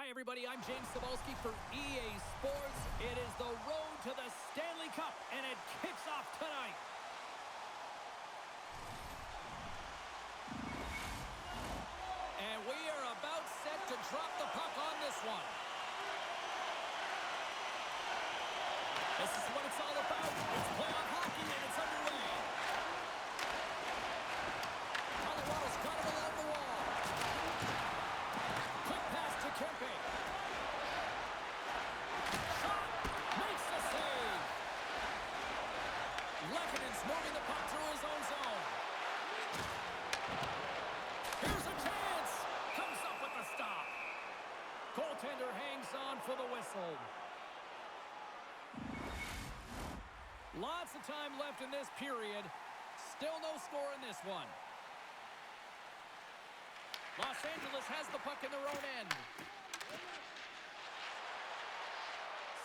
Hi, everybody. I'm James Cebulski for EA Sports. It is the road to the Stanley Cup, and it kicks off tonight. And we are about set to drop the puck on this one. This is what it's all about. It's playoff hockey, and it's underway. Colorado's got it along the wall. Quick pass to Kempe. Shot! Makes the save. Lekkonen's moving the puck through his own zone. Here's a chance. Comes up with the stop. Goaltender hangs on for the whistle. Lots of time left in this period. Still no score in this one. Los Angeles has the puck in their own end.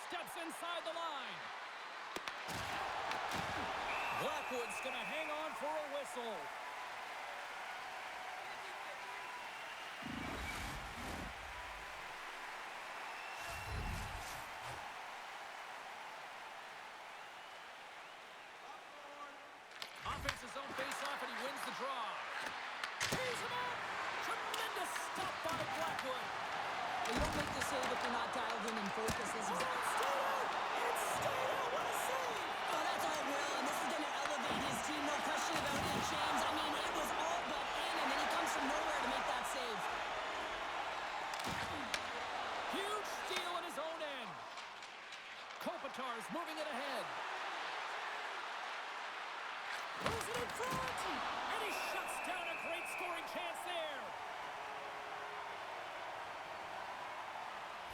Steps inside the line. Blackwood's going to hang on for a whistle. Offense his own face-off, and he wins the draw. He's him up! Tremendous stop by Blackwood. You don't make the save if you're not dialed in and focused. This is It's stayed out! It's stayed out! What a save! Oh, that's all Will, and this is going to elevate his team, no question about it, James. I mean, it was all but in, and then he comes from nowhere to make that save. Huge steal in his own end. Kopitar's moving it ahead. Moves it in front! And he shuts down a great scoring chance there.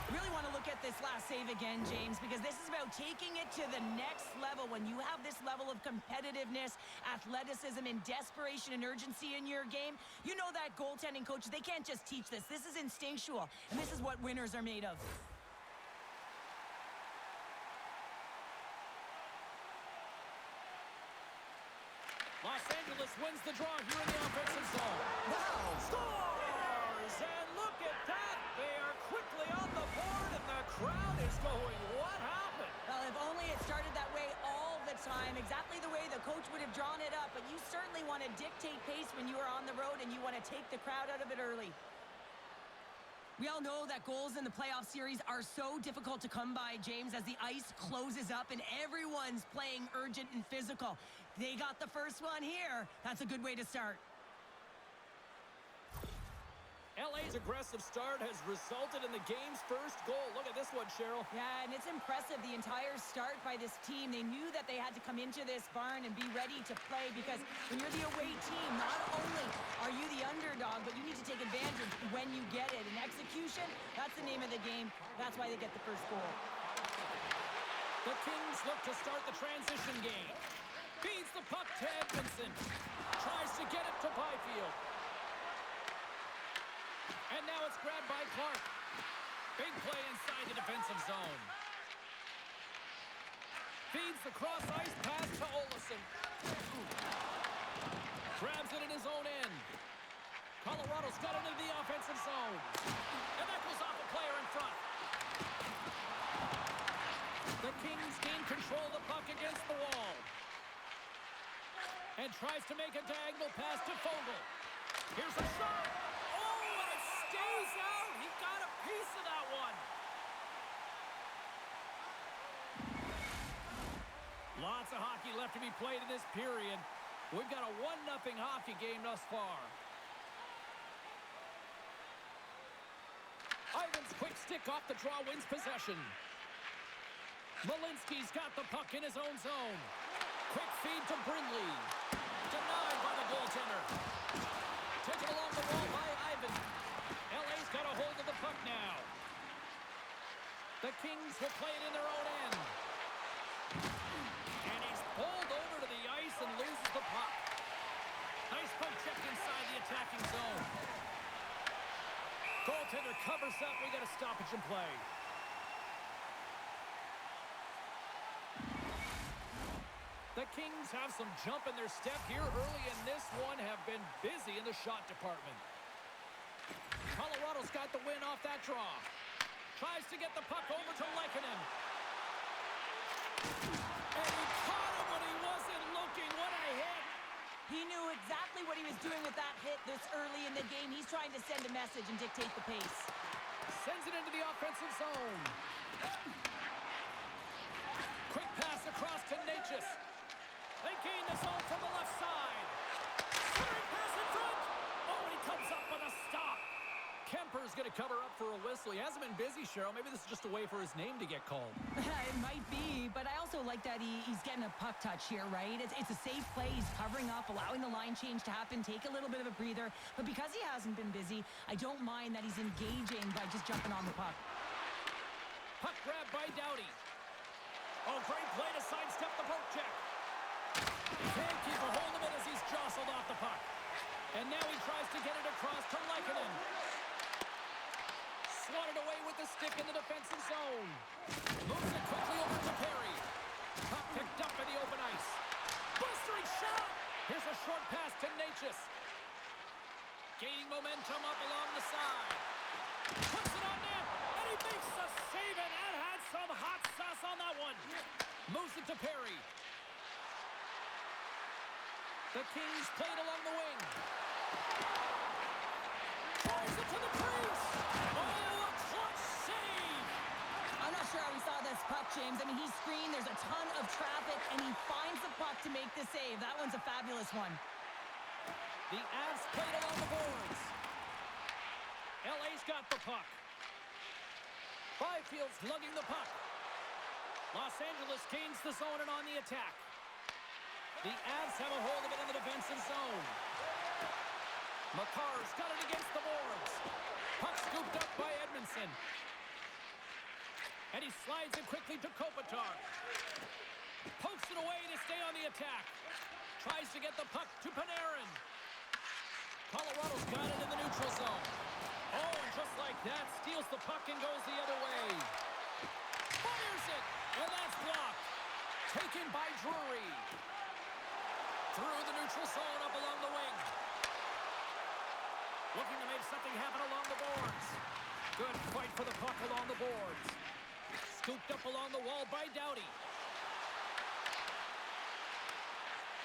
I really want to look at this last save again, James, because this is about taking it to the next level. When you have this level of competitiveness, athleticism, and desperation and urgency in your game, you know that goaltending coaches, they can't just teach this. This is instinctual, and this is what winners are made of. Los Angeles wins the draw here in the offensive zone. Wow! Scores! And look at that! They are quickly on the board, and the crowd is going, what happened? Well, if only it started that way all the time, exactly the way the coach would have drawn it up, but you certainly want to dictate pace when you are on the road, and you want to take the crowd out of it early. We all know that goals in the playoff series are so difficult to come by, James, as the ice closes up and everyone's playing urgent and physical. They got the first one here. That's a good way to start. LA's aggressive start has resulted in the game's first goal. Look at this one, Cheryl. Yeah, and it's impressive, the entire start by this team. They knew that they had to come into this barn and be ready to play, because when you're the away team, not only are you the underdog, but you need to take advantage when you get it. And execution, that's the name of the game. That's why they get the first goal. The Kings look to start the transition game. Feeds the puck to Edmondson. Tries to get it to Byfield. And now it's grabbed by Clark. Big play inside the defensive zone. Feeds the cross-ice pass to Olsen. Grabs it in his own end. Colorado's got it into the offensive zone. And that goes off a player in front. The Kings gain control of the puck against the wall. And tries to make a diagonal pass to Fogle. Here's a shot. Stays out. He got a piece of that one. Lots of hockey left to be played in this period. We've got a 1-0 hockey game thus far. Ivan's quick stick off the draw wins possession. Malinsky's got the puck in his own zone. Quick feed to Brindley. Denied by the goaltender. Taken along the wall by Ivan. LA's got a hold of the puck now. The Kings will play it in their own end. And he's pulled over to the ice and loses the puck. Nice puck check inside the attacking zone. Goaltender covers up. We got a stoppage in play. The Kings have some jump in their step here early in this one, have been busy in the shot department. Colorado's got the win off that draw. Tries to get the puck over to Lehkonen. And he caught him when he wasn't looking. What a hit. He knew exactly what he was doing with that hit this early in the game. He's trying to send a message and dictate the pace. Sends it into the offensive zone. Quick pass across to Natchez. They gain the zone from the left side. Centering pass in front. Oh, and he comes up with a stop. Kemper's going to cover up for a whistle. He hasn't been busy, Cheryl. Maybe this is just a way for his name to get called. It might be, but I also like that he's getting a puck touch here, right? It's a safe play. He's covering up, allowing the line change to happen, take a little bit of a breather. But because he hasn't been busy, I don't mind that he's engaging by just jumping on the puck. Puck grab by Doughty. Oh, great play to sidestep the poke check. Can't keep a hold of it as he's jostled off the puck. And now he tries to get it across to Lehkonen. Swatted away with the stick in the defensive zone. Moves it quickly over to Perry. Puck picked up in the open ice. Blistering shot! Here's a short pass to Natchez. Gaining momentum up along the side. Puts it on net, and he makes the save, and that had some hot sauce on that one. Moves it to Perry. The Kings played along the wing. Drives it to the crease. Oh, a clutch save. I'm not sure how we saw this puck, James. I mean, he screened. There's a ton of traffic, and he finds the puck to make the save. That one's a fabulous one. The Avs played along the boards. LA's got the puck. Byfield's lugging the puck. Los Angeles gains the zone and on the attack. The Avs have a hold of it in the defensive zone. Makar's got it against the boards. Puck scooped up by Edmondson. And he slides it quickly to Kopitar. Pokes it away to stay on the attack. Tries to get the puck to Panarin. Colorado's got it in the neutral zone. Oh, and just like that, steals the puck and goes the other way. Fires it, and that's blocked. Taken by Drury. Through the neutral zone up along the wing. Looking to make something happen along the boards. Good fight for the puck along the boards. Scooped up along the wall by Doughty.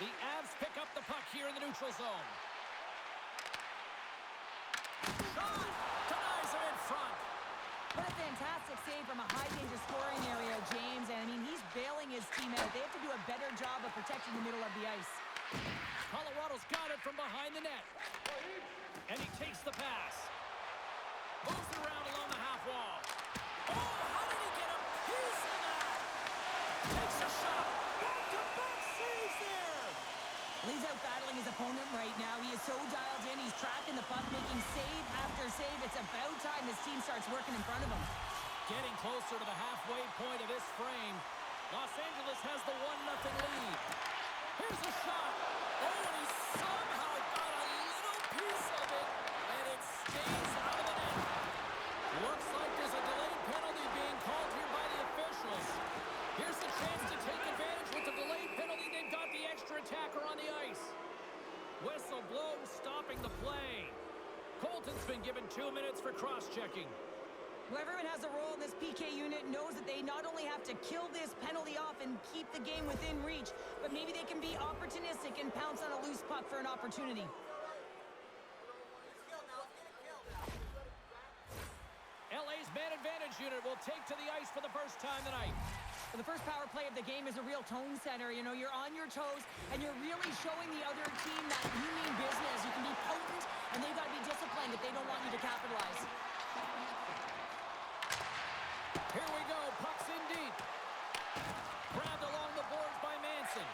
The Avs pick up the puck here in the neutral zone. Shot! Denies him in front. What a fantastic save from a high-danger scoring area, James. And, I mean, he's bailing his team out. They have to do a better job of protecting the middle of the ice. Colorado's got it from behind the net. And he takes the pass. Moves it around along the half wall. Oh, how did he get a piece of that? Takes a shot. Back-to-back saves there. He's out battling his opponent right now. He is so dialed in. He's tracking the puck, making save after save. It's about time his team starts working in front of him. Getting closer to the halfway point of this frame. Los Angeles has the 1-0 lead. Here's a shot. Oh, and he somehow got a little piece of it, and it stays out of the net. Looks like there's a delayed penalty being called here by the officials. Here's a chance to take advantage with the delayed penalty. They've got the extra attacker on the ice. Whistle blows, stopping the play. Colton's been given 2 minutes for cross-checking. Well, everyone has a role in this PK unit, knows that they not only have to kill this penalty off and keep the game within reach, but maybe they can be opportunistic and pounce on a loose puck for an opportunity. LA's man advantage unit will take to the ice for the first time tonight. The first power play of the game is a real tone setter. You know, you're on your toes, and you're really showing the other team that you mean business. You can be potent, and they've got to be disciplined if they don't want you to capitalize. Here we go. Puck's in deep. Grabbed along the boards by Manson.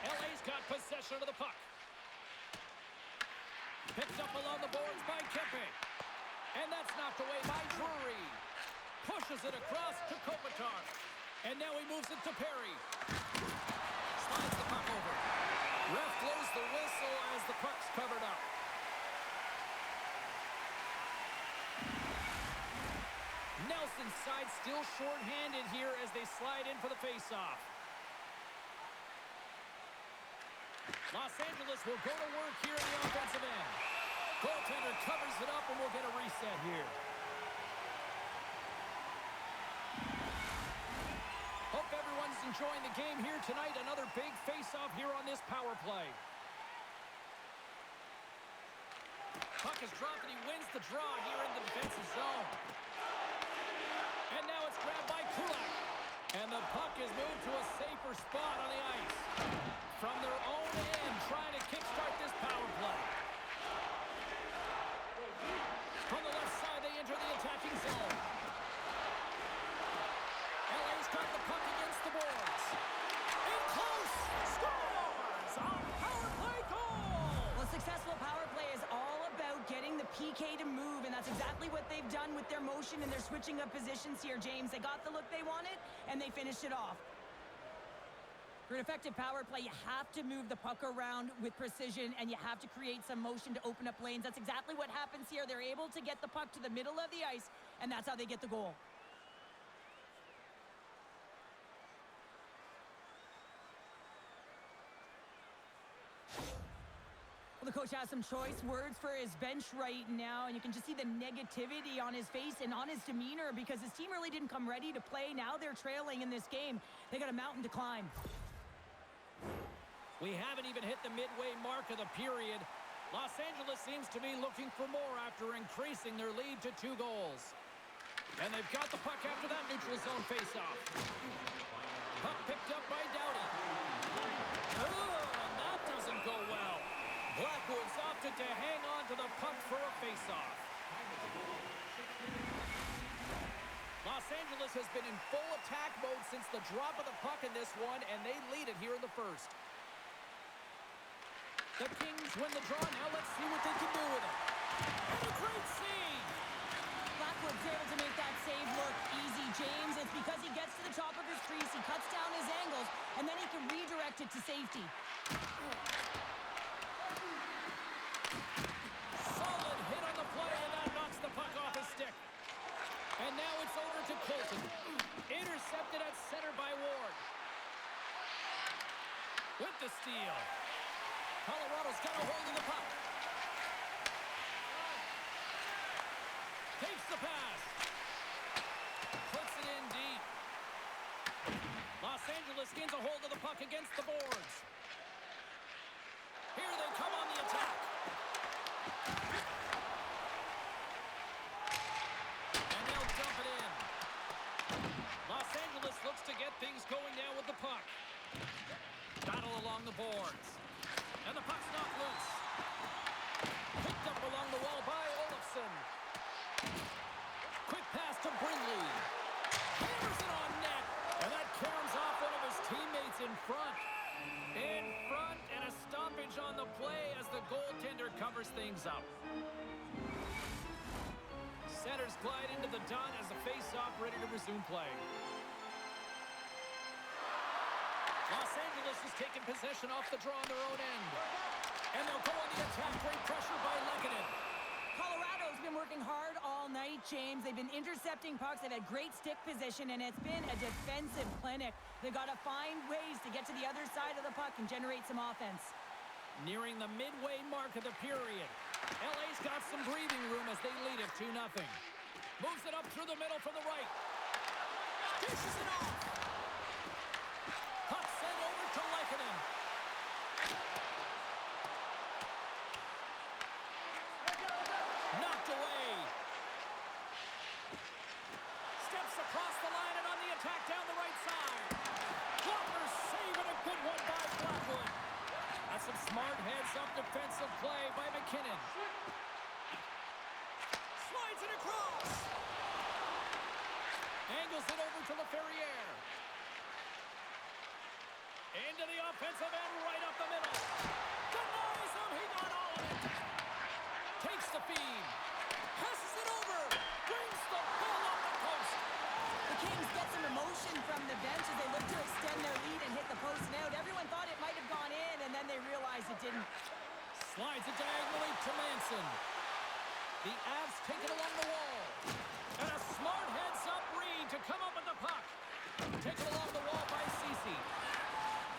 LA's got possession of the puck. Picked up along the boards by Kempe. And that's knocked away by Drury. Pushes it across to Kopitar. And now he moves it to Perry. Slides the puck over. Ref blows the whistle as the puck's covered up. Nelson's side still short-handed here as they slide in for the face-off. Los Angeles will go to work here in the offensive end. Goaltender covers it up, and we'll get a reset here. Hope everyone's enjoying the game here tonight. Another big face-off here on this power play. Puck is dropped, and he wins the draw here in the defensive zone. And now it's grabbed by Kulak. And the puck is moved to a safer spot on the ice. From their own end, trying to kickstart this power play. From the left side, they enter the attacking zone. LA's got the puck against the boards. In close! Scores! A power play goal! Well, a successful power play is all about getting the PK to move, and that's exactly what they've done with their motion and their switching of positions here, James. They got the look they wanted, and they finished it off. For an effective power play, you have to move the puck around with precision, and you have to create some motion to open up lanes. That's exactly what happens here. They're able to get the puck to the middle of the ice, and that's how they get the goal. Well, the coach has some choice words for his bench right now, and you can just see the negativity on his face and on his demeanor because his team really didn't come ready to play. Now they're trailing in this game. They got a mountain to climb. We haven't even hit the midway mark of the period. Los Angeles seems to be looking for more after increasing their lead to 2 goals. And they've got the puck after that neutral zone faceoff. Puck picked up by Doughty. Oh, and that doesn't go well. Blackwood's opted to hang on to the puck for a faceoff. Los Angeles has been in full attack mode since the drop of the puck in this one, and they lead it here in the first. The Kings win the draw. Now let's see what they can do with it. And a great save! Blackwood's able to make that save look easy, James. It's because he gets to the top of his crease, he cuts down his angles, and then he can redirect it to safety. Solid hit on the play, and that knocks the puck off his stick. And now it's over to Colton. Intercepted at center by Ward. With the steal. Colorado's got a hold of the puck. Takes the pass. Puts it in deep. Los Angeles gains a hold of the puck against the boards. Here they come on the attack. And they'll dump it in. Los Angeles looks to get things going now with the puck. Battle along the boards. And the puck's knocked loose. Picked up along the wall by Olofsson. Quick pass to Brindley. Hammers it on net. And that caroms off one of his teammates in front. In front, and a stoppage on the play as the goaltender covers things up. Centers glide into the dot as the face-off ready to resume play. Los Angeles has taken possession off the draw on their own end. And they'll go on the attack. Great pressure by Lehkonen. Colorado's been working hard all night, James. They've been intercepting pucks. They've had great stick position, and it's been a defensive clinic. They've got to find ways to get to the other side of the puck and generate some offense. Nearing the midway mark of the period. LA's got some breathing room as they lead it 2-0. Moves it up through the middle from the right. Dishes it off. Puck sent over to Lehkonen. Knocked away. Steps across the line and on the attack down the right side. Blocker save and a good one by Blackwood. That's some smart heads-up defensive play by McKinnon. Slides it across. Angles it over to LaFerriere. Into the offensive end, right up the middle. Denies him, he got all of it. Takes the feed. Passes it over. Brings the ball off the post. The Kings get some emotion from the bench as they look to extend their lead and hit the post and out. Everyone thought it might have gone in, and then they realized it didn't. Slides it diagonally to Manson. The Avs take it along the wall. And a smart heads-up read to come up with the puck. Taken along the wall by Ceci.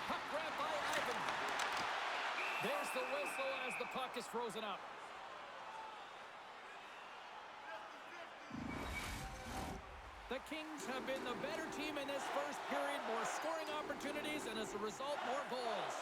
Puck grab by Ivan. There's the whistle as the puck is frozen up. Kings have been the better team in this first period. More scoring opportunities, and as a result, more goals.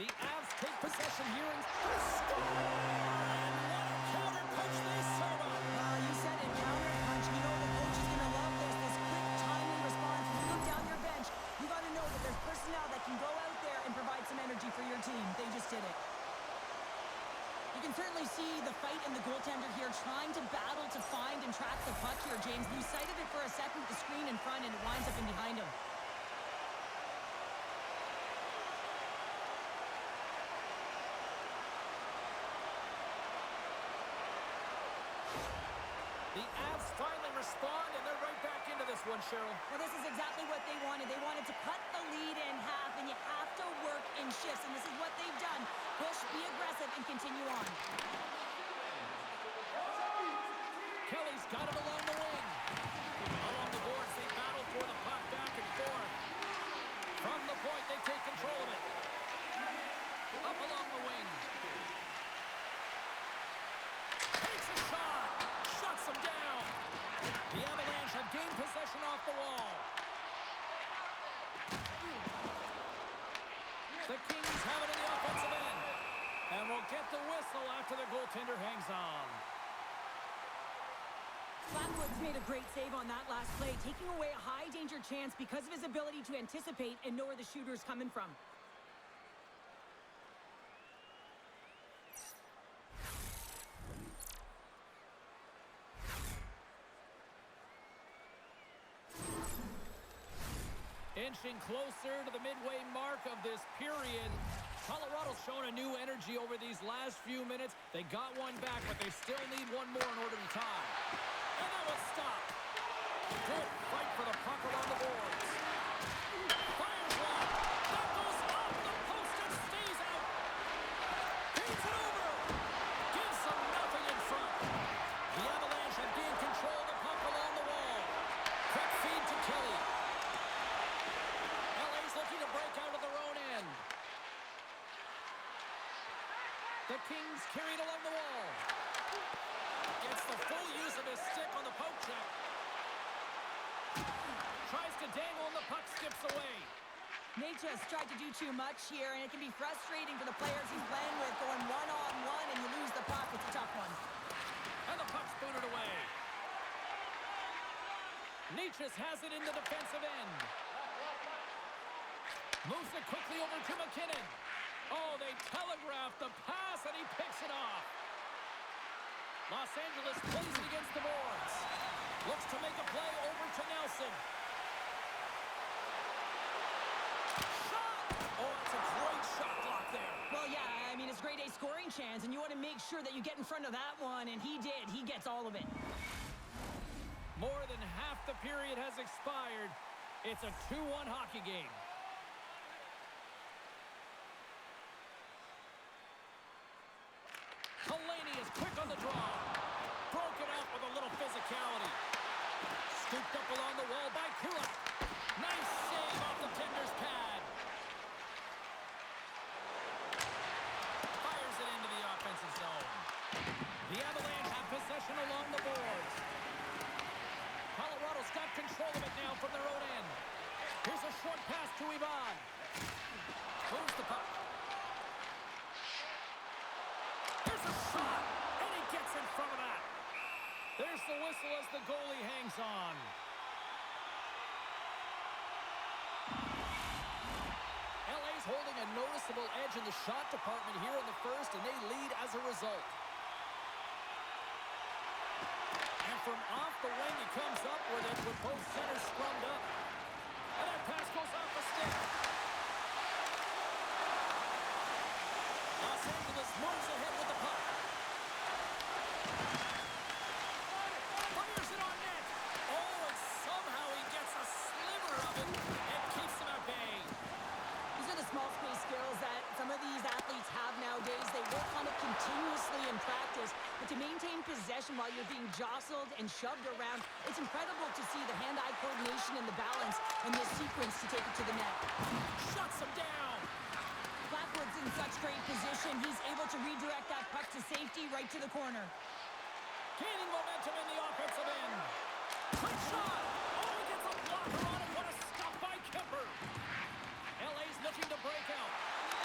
The Avs take possession here and score! And what a counter punch they serve up! You said it, counter punch. You know the coach is going to love this. This quick, timely response. When you look down your bench, you got to know that there's personnel that can go out there and provide some energy for your team. They just did it. You can certainly see the fight in the goaltender here, trying to battle to find and track the puck here, James. Lose sight of it for a second with the screen in front, and it winds up in behind him. The Avs finally respond, and they're right back into this one, Cheryl. Well, this is exactly what they wanted. They wanted to cut the lead in half, and you have to work in shifts, and this is what they've done. Push, be aggressive, and continue on. Kelly's got it along the wing. Along the boards, they battle for the puck back and forth. From the point, they take control of it. Up along the wing. Takes a shot. Shuts them down. The Avalanche have gained possession off the wall. The Kings have it in the offensive end. And will get the whistle after the goaltender hangs on. Flatwood's made a great save on that last play, taking away a high-danger chance because of his ability to anticipate and know where the shooter's coming from. Inching closer to the midway mark of this period. Colorado's shown a new energy over these last few minutes. They got one back, but they still need one more in order to tie. And that was stopped. Good fight for the puck along the boards. Fires one. That goes off the post and stays out. Feeds it over. Gives them nothing in front. The Avalanche have gained control of the puck along the wall. Quick feed to Kelly. LA's looking to break out of their own end. The Kings carried along the wall. Gets the full use of his stick on the poke check. Tries to dangle and the puck skips away. Nate just tried to do too much here, and it can be frustrating for the players he's playing with, going one-on-one and you lose the puck. It's a tough one. And the puck's booted away. Nietzsche has it in the defensive end. Moves it quickly over to McKinnon. Oh, they telegraphed the pass, and he picks it off. Los Angeles plays it against the boards. Looks to make a play over to Nelson. Shot! Oh, it's a great shot block there. Well, yeah, I mean, it's grade A scoring chance, and you want to make sure that you get in front of that one, and he did. He gets all of it. More than half the period has expired. It's a 2-1 hockey game. Delaney is quick on the draw. Broken up with a little physicality. Scooped up along the wall by Kulak. Nice save off the tender's pad. Fires it into the offensive zone. The Avalanche have possession along the boards. Colorado's got control of it now from their own end. Here's a short pass to Ivan. Moves the puck. There's a shot, and he gets in front of that. There's the whistle as the goalie hangs on. LA's holding a noticeable edge in the shot department here in the first, and they lead as a result. And from off the wing, he comes up with it with both centers scrummed up. And that pass goes off the stick. Los Angeles moves ahead with the puck. Fires it on net. Oh, and somehow he gets a sliver of it and keeps him at bay. These are the small space skills that some of these athletes have nowadays. They work on it continuously in practice, but to maintain possession while you're being jostled and shoved around, it's incredible to see the hand-eye coordination and the balance in this sequence to take it to the net. Shuts him down. Blackwood Lockwood's in such great position. He's able to redirect that puck to safety right to the corner. Gaining momentum in the offensive end. Quick shot. Oh, he gets a blocker on it. What a stop by Kemper. LA's looking to break out.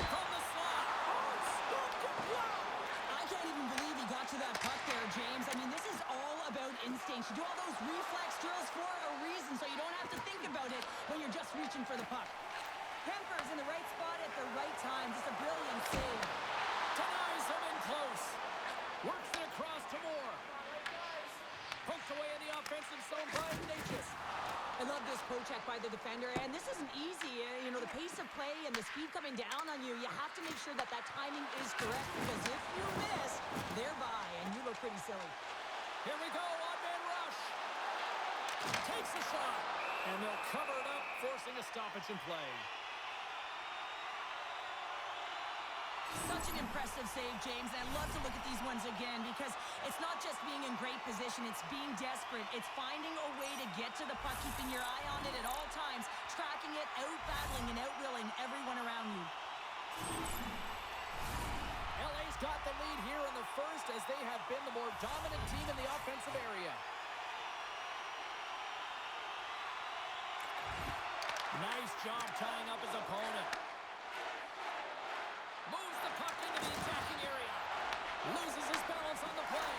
From the slot. Oh, stopped it. Wow. I can't even believe he got to that puck there, James. I mean, this is all about instinct. You do all those reflex drills for a reason, so you don't have to think about it when you're just reaching for the puck. Kemper's in the right spot at the right time. Just a brilliant save. Denies him in close. Works it across to Moore. Poked away in the offensive zone by Ignatius. I love this poke check by the defender, and this isn't easy. You know, the pace of play and the speed coming down on you, you have to make sure that that timing is correct, because if you miss, they're by, and you look pretty silly. Here we go, on-man rush. Takes a shot, and they'll cover it up, forcing a stoppage in play. Such an impressive save, James, and I love to look at these ones again because it's not just being in great position, it's being desperate. It's finding a way to get to the puck, keeping your eye on it at all times, tracking it, out-battling and out-willing everyone around you. LA's got the lead here in the first as they have been the more dominant team in the offensive area. Nice job tying up his opponent. Moves the puck into the attacking area. Loses his balance on the play.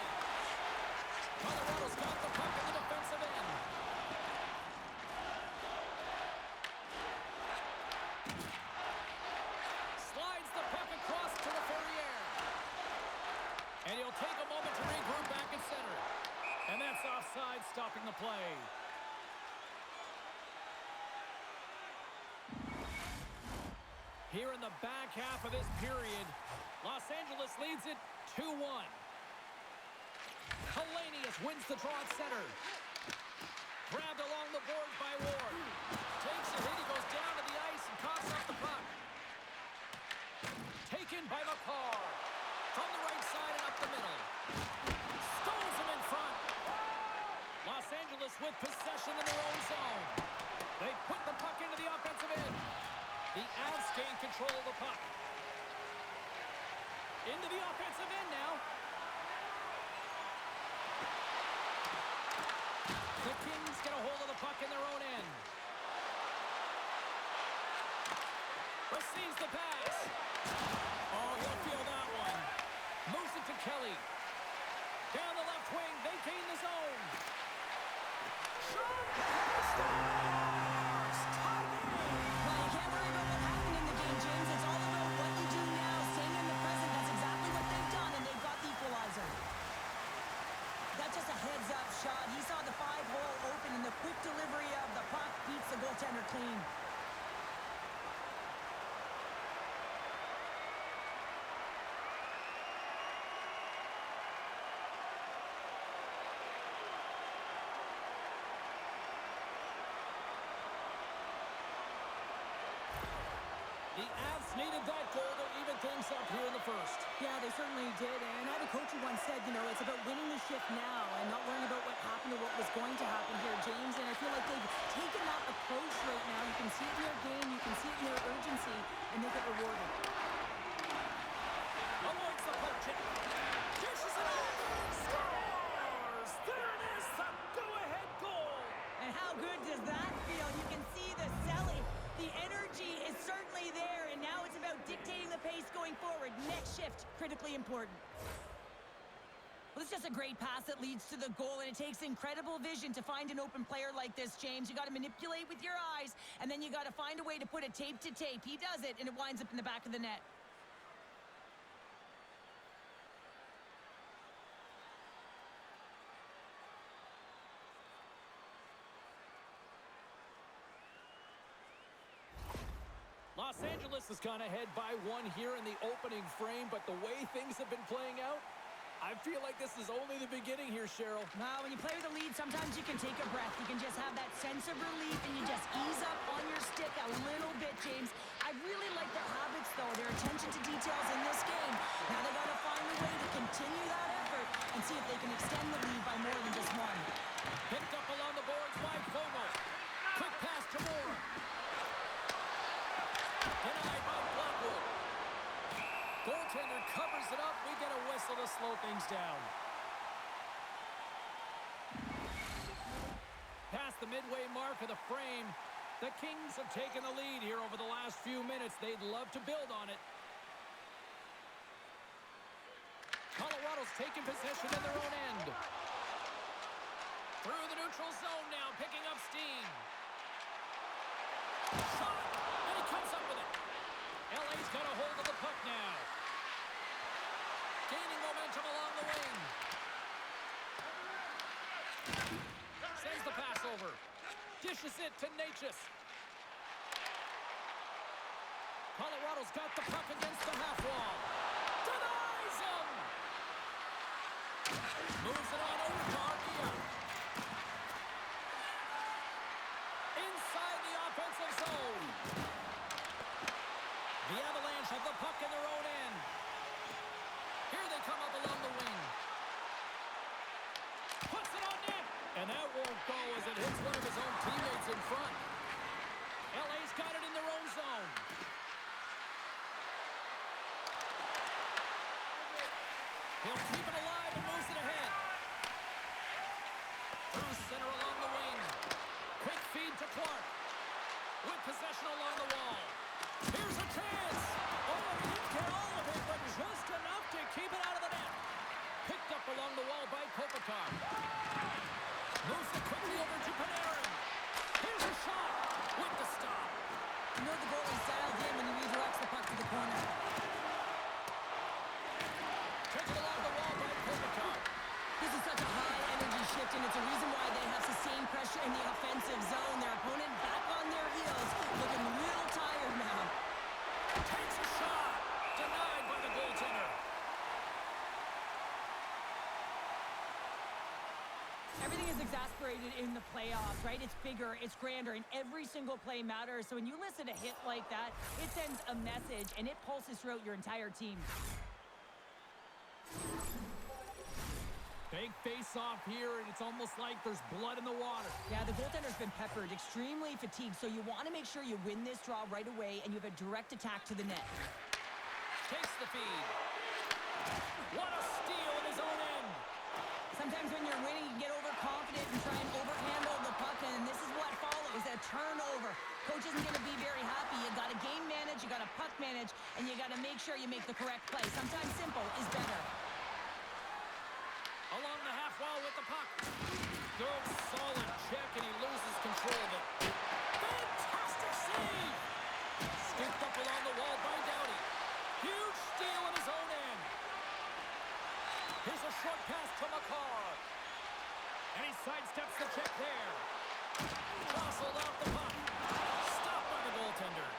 Colorado's got the puck in the defensive end. Slides the puck across to the Ferrier. And he'll take a moment to regroup back at center. And that's offside, stopping the play. Here in the back half of this period, Los Angeles leads it 2-1. Hellenius wins the draw at center. Grabbed along the boards by Ward. Takes a hit, he goes down to the ice and coughs up the puck. Taken by McCarr. From the right side and up the middle. Stones him in front. Los Angeles with possession in their own zone. They put the puck into the offensive end. The Avs gain control of the puck. Into the offensive end now. The Kings get a hold of the puck in their own end. Receives the pass. Oh, he'll feel that one. Moves it to Kelly. Down the left wing, they gain the zone. Shot! Heads-up shot. He saw the 5-hole open, and the quick delivery of the puck beats the goaltender clean. The Avs needed that goal to even things up here in the first. Yeah, they certainly did. And I had a coach who once said, you know, it's about winning the shift now and not worrying about what happened or what was going to happen here, James. And I feel like they've taken that approach right now. You can see it in their game, you can see it in their urgency, and they get rewarded. Avoids the poke check. Dishes it out. Scores! There it is, the go-ahead goal. And how good does that feel? You can see the selling. The energy is certainly there, and now it's about dictating the pace going forward. Next shift, critically important. Well, it's just a great pass that leads to the goal, and it takes incredible vision to find an open player like this, James. You got to manipulate with your eyes, and then you got to find a way to put it tape to tape. He does it, and it winds up in the back of the net. Los Angeles has gone ahead by one here in the opening frame, but the way things have been playing out, I feel like this is only the beginning here, Cheryl. Now, when you play with a lead, sometimes you can take a breath. You can just have that sense of relief, and you just ease up on your stick a little bit, James. I really like their habits, though, their attention to details in this game. Now they got to find a way to continue that effort and see if they can extend the lead by more than just one. Picked up along the boards by Fogle. Quick pass to Moore. Denied by Lockwood. things down. Past the midway mark of the frame, the Kings have taken the lead here over the last few minutes. They'd love to build on it. Colorado's taking possession in their own end. Through the neutral zone now, picking up steam. Shot! And he comes up with it. LA's got a hold of the puck now. Gaining momentum along the wing. Sends the pass over. Dishes it to Natchez. Colorado's got the puck against the half wall. Denies him! Moves it on over to Arkia. Inside the offensive zone. The Avalanche have the puck in their own end. Here they come up along the wing. Puts it on net. And that won't go as it hits one of his own teammates in front. LA's got it in their own zone. He'll keep it alive and moves it ahead. Through center along the wing. Quick feed to Clark. With possession along the wall. Here's a chance. Oh, he didn't get all of it, but just enough to keep it out of the net. Picked up along the wall by Kopitar. Moves it quickly over to Panarin. Here's a shot with the stop. You know the goalie's dialed in when he redirects the puck to the corner. Taken along the wall by Kopitar. This is such a high-energy shift, and it's a reason why they have sustained pressure in the offensive zone. Their opponent back on their heels, looking real tired now. Takes a shot. Denied by the goaltender. Everything is exasperated in the playoffs, right? It's bigger, it's grander, and every single play matters. So when you listen to a hit like that, it sends a message, and it pulses throughout your entire team. Big face-off here, and it's almost like there's blood in the water. Yeah, the goaltender's been peppered, extremely fatigued, so you want to make sure you win this draw right away, and you have a direct attack to the net. Takes the feed. What a steal in his own end. Sometimes when you're winning, you get overconfident and try and overhandle the puck, and this is what follows, a turnover. Coach isn't going to be very happy. You got to game manage, you got to puck manage, and you got to make sure you make the correct play. Sometimes simple is better. Along the half wall with the puck. Good, solid check, and he loses control of it. Fantastic save! Skipped up along the wall by Doughty. Huge steal in his own end. Here's a short pass to McCarr. And he sidesteps the check there. Jostled off the puck. Stopped by the goaltender.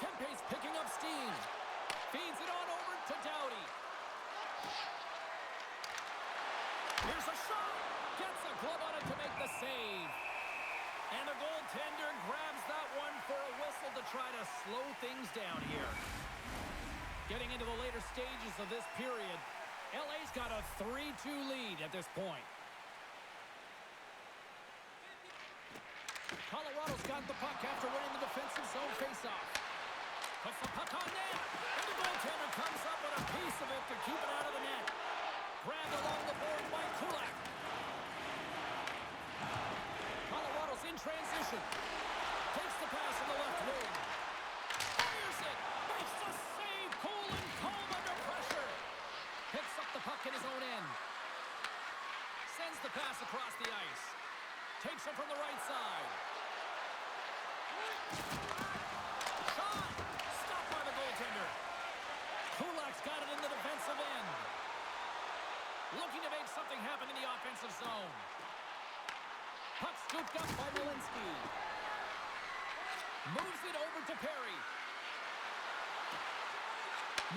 Kempe's picking up steam. Feeds it on over to Doughty. Here's a shot. Gets a glove on it to make the save. And the goaltender grabs that one for a whistle to try to slow things down here. Getting into the later stages of this period, LA's got a 3-2 lead at this point. Colorado's got the puck after winning the defensive zone faceoff. Puts the puck on net, and the goaltender comes up with a piece of it to keep it out of the net. Grabbed along the board by Kulak. Colorado's in transition. Takes the pass from the left wing. Fires it. Makes the save. Cool and calm under pressure. Picks up the puck in his own end. Sends the pass across the ice. Takes it from the right side. Shot. Stopped by the goaltender. Kulak's got it in the defensive end. Looking to make something happen in the offensive zone. Puck scooped up by Malinsky. Moves it over to Perry.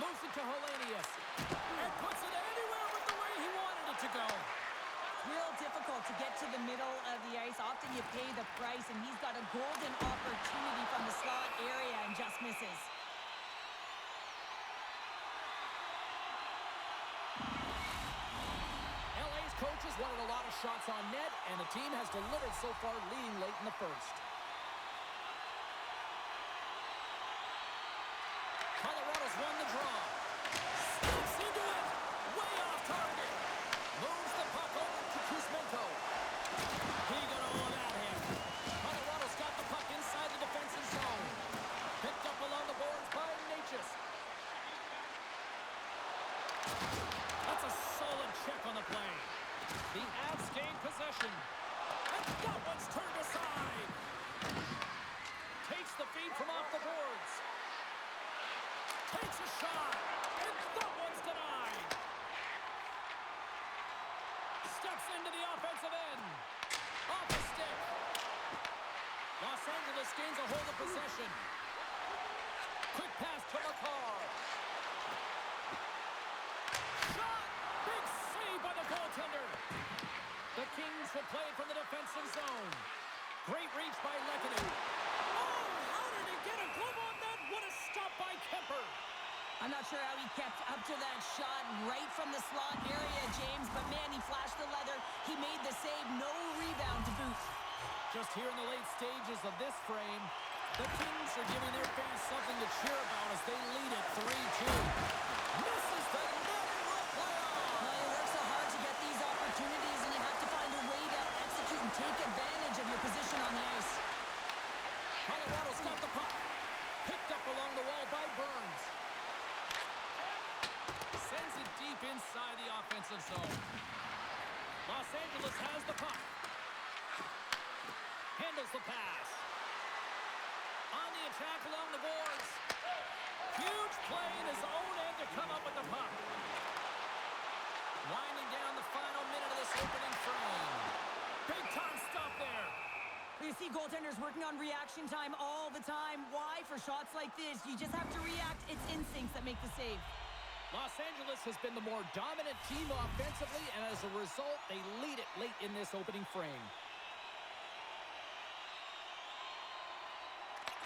Moves it to Hellenius. And puts it anywhere but the way he wanted it to go. Real difficult to get to the middle of the ice. Often you pay the price, and he's got a golden opportunity from the slot area and just misses. LA's coaches wanted a lot of shots on net, and the team has delivered so far, leading late in the first. Colorado's won the draw. Stops possession. And that one's turned aside. Takes the feed from off the boards. Takes a shot. And that one's denied. Steps into the offensive end. Off the stick. Los Angeles gains a hold of possession. Quick pass to McCarr. Shot! Big save by the goaltender. The Kings will play it from the defensive zone. Great reach by Lekkonen. Oh, how did he get a glove on that? What a stop by Kemper. I'm not sure how he kept up to that shot right from the slot area, James, but man, he flashed the leather. He made the save, no rebound to boot. Just here in the late stages of this frame, the Kings are giving their fans something to cheer about as they lead it 3-2. This is the net and we'll play on. Well, you work so hard to get these opportunities, and you have to find a way to execute and take advantage of your position on the ice. Colorado's got the puck. Picked up along the wall by Burns. Sends it deep inside the offensive zone. Los Angeles has the puck. Handles the pass. On the attack along the boards. Huge play in his own end to come up with the puck. Winding down the final minute of this opening frame. Big time stop there. You see goaltenders working on reaction time all the time. Why? For shots like this, you just have to react. It's instincts that make the save. Los Angeles has been the more dominant team offensively, and as a result, they lead it late in this opening frame.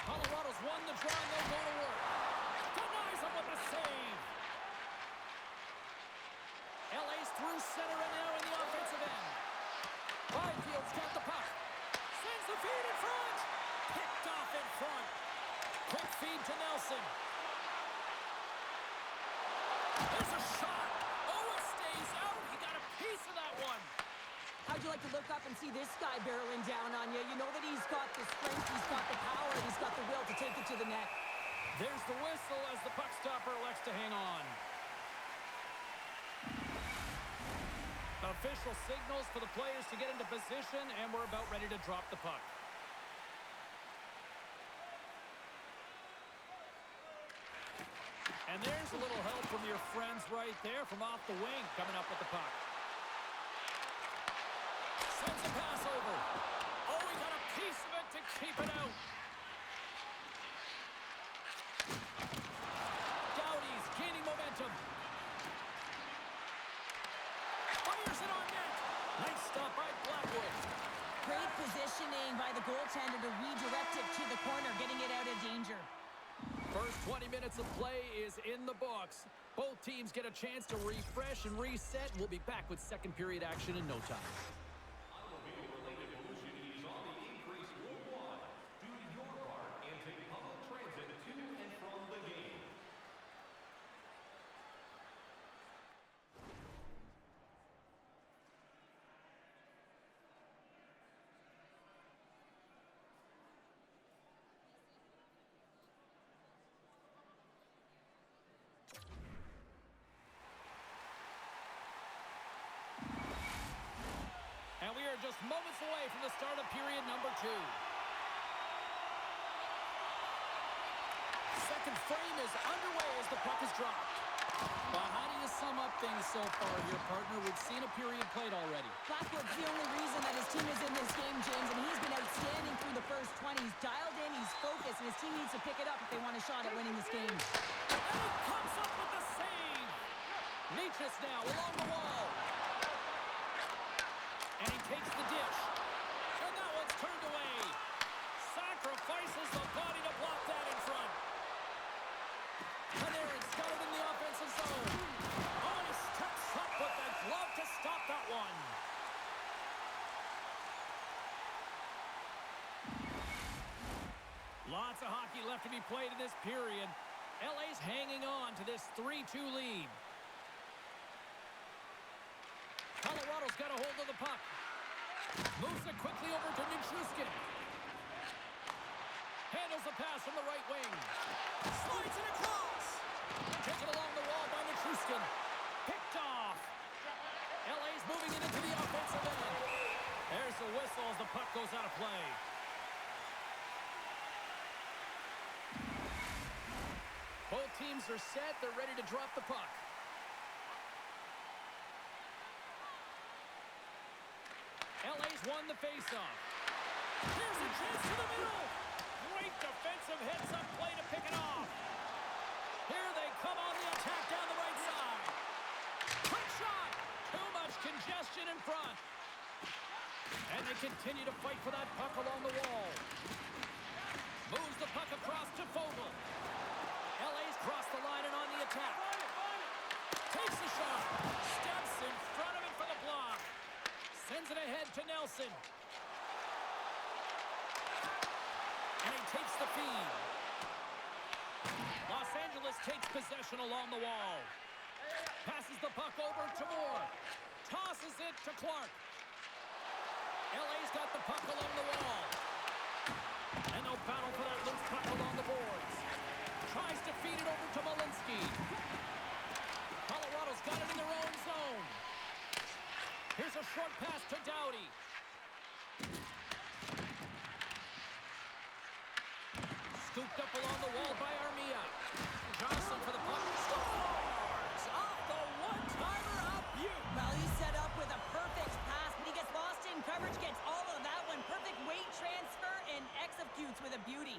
Colorado's won the draw, and they'll go to work. Denies him with the save. LA's through center and now in the offensive end. Byfield's got the puck. Sends the feed in front. Picked off in front. Quick feed to Nelson. There's a shot. Oh, it stays out. He got a piece of that one. How'd you like to look up and see this guy barreling down on you? You know that he's got the strength, he's got the power, and he's got the will to take it to the net. There's the whistle as the puck stopper elects to hang on. Official signals for the players to get into position, and we're about ready to drop the puck. And there's a little help from your friends right there from off the wing coming up with the puck. Sends a pass over. Oh, he got a piece of it to keep it out. Doughty's gaining momentum. Fires it on net. Nice stop by Blackwood. Great positioning by the goaltender to redirect it to the corner, getting it out of danger. First 20 minutes of play is in the books. Both teams get a chance to refresh and reset. We'll be back with second period action in no time. And we are just moments away from the start of period number 2. Second frame is underway as the puck is dropped. Well, how do you sum up things so far here, partner? We've seen a period played already. Blackwood's the only reason that his team is in this game, James, and he's been outstanding through the first 20. He's dialed in, he's focused, and his team needs to pick it up if they want a shot at winning this game. And he comes up with the save. Leaches now along the wall. And he takes the dish. And that one's turned away. Sacrifices the body to block that in front. And there it's got it in the offensive zone. Oh, he steps up with the glove to stop that one. Lots of hockey left to be played in this period. LA's hanging on to this 3-2 lead. Colorado's got a hold of the puck. Moves it quickly over to Nichushkin. Handles the pass from the right wing. Slides it across. Taken along the wall by Nichushkin. Picked off. LA's moving it into the offensive end. There's a whistle as the puck goes out of play. Both teams are set. They're ready to drop the puck. LA's won the faceoff. Here's a chance to the middle. Great defensive heads-up play to pick it off. Here they come on the attack down the right side. Quick shot. Too much congestion in front. And they continue to fight for that puck along the wall. Moves the puck across to Fogle. LA's crossed the line and on the attack. Takes the shot. Steps in front of it for the block. Sends it ahead to Nelson. And he takes the feed. Los Angeles takes possession along the wall. Passes the puck over to Moore. Tosses it to Clark. LA's got the puck along the wall. And they'll battle for that loose puck along the boards. Tries to feed it over to Malinsky. Colorado's got it in their own zone. Here's a short pass to Doughty. Scooped up along the wall by Armia. Johnson for the puck. Scores! Off the one-timer up you. Well, he's set up with a perfect pass, but he gets lost in coverage, gets all of that one. Perfect weight transfer and executes with a beauty.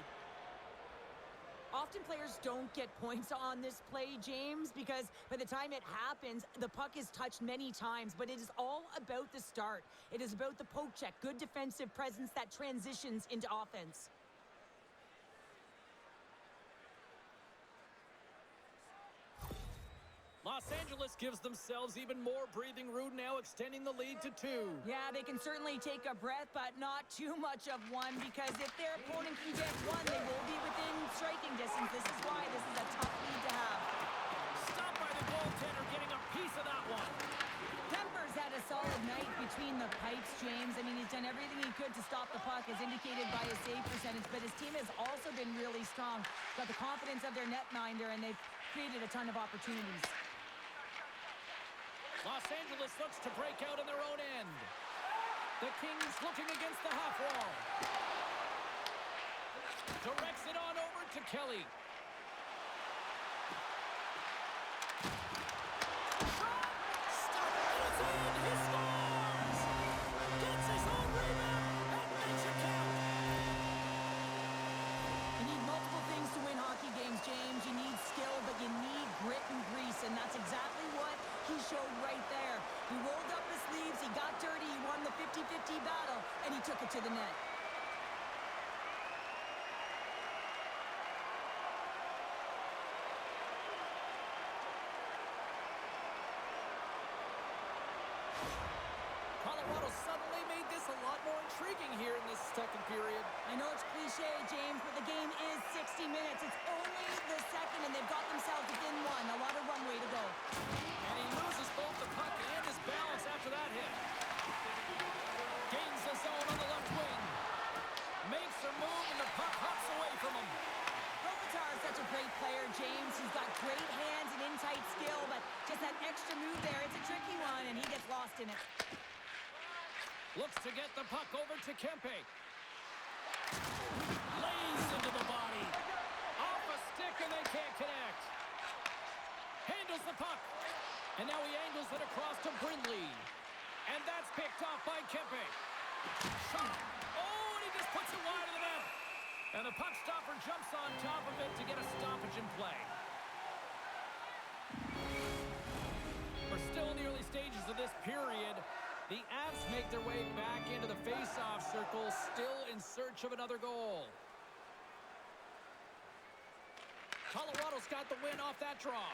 Often players don't get points on this play, James, because by the time it happens, the puck is touched many times, but it is all about the start. It is about the poke check, good defensive presence that transitions into offense. Los Angeles gives themselves even more breathing room now, extending the lead to 2. Yeah, they can certainly take a breath, but not too much of one, because if their opponent can get one, they will be within striking distance. This is why this is a tough lead to have. Stopped by the goaltender, getting a piece of that one. Kemper's had a solid night between the pipes, James. I mean, he's done everything he could to stop the puck, as indicated by his save percentage, but his team has also been really strong. Got the confidence of their netminder, and they've created a ton of opportunities. Los Angeles looks to break out in their own end. The Kings looking against the half wall. Directs it on over to Kelly. Shot! Stop it! It's in! He scores! Gets his own rebound and makes it count! You need multiple things to win hockey games, James. You need skill, but you need grit and grease, and that's exactly what he showed right there. He rolled up his sleeves, he got dirty, he won the 50-50 battle, and he took it to the net. Colorado suddenly made this a lot more intriguing here in this second period. I know it's cliche, James, but the game is 60 minutes. It's only the second, and they've got themselves within one. A lot of runway to go. And he loses both the puck and his balance after that hit. Gains the zone on the left wing. Makes a move, and the puck hops away from him. Kopitar is such a great player, James. He's got great hands and in-tight skill, but just that extra move there, it's a tricky one, and he gets lost in it. Looks to get the puck over to Kempe. Lays into the body. Off a stick, and they can't connect. Handles the puck. And now he angles it across to Brindley. And that's picked off by Kempe. Shot. Oh, and he just puts it wide of the net. And the puck stopper jumps on top of it to get a stoppage in play. We're still in the early stages of this period. The Avs make their way back into the face-off circle, still in search of another goal. Colorado's got the win off that draw.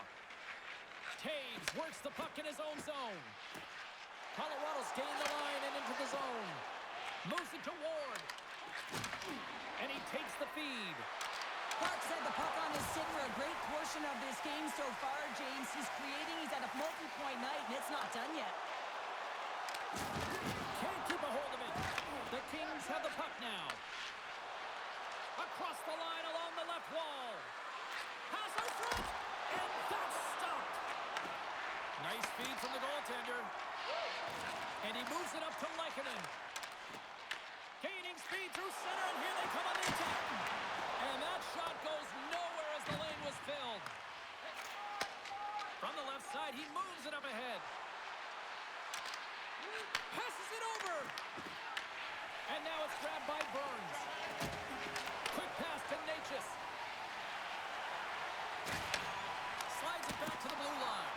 Taves works the puck in his own zone. Colorado's gained the line and into the zone. Moves it to Ward. And he takes the feed. Clark's had the puck on his stick for a great portion of this game so far, James. He's creating, he's at a multi-point night, and it's not done yet. Can't keep a hold of it. The Kings have the puck now. Across the line along the left wall. Pass out front. And that's stopped. Nice feed from the goaltender. And he moves it up to Lehkonen. through center, and here they come on the attack. And that shot goes nowhere as the lane was filled. From the left side, he moves it up ahead. Passes it over. And now it's grabbed by Burns. Quick pass to Natchez. Slides it back to the blue line.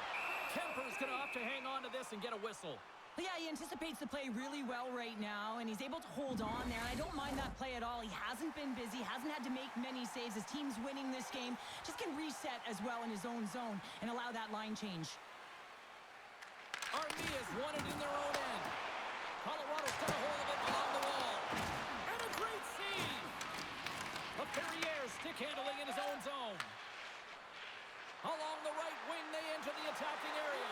Kemper's going to have to hang on to this and get a whistle. But yeah, he anticipates the play really well right now, and he's able to hold on there. And I don't mind that play at all. He hasn't been busy, hasn't had to make many saves. His team's winning this game. Just can reset as well in his own zone and allow that line change. Armia's won it in their own end. Colorado's got a hold of it along the wall. And a great save. LaFerriere stick handling in his own zone. Along the right wing, they enter the attacking area.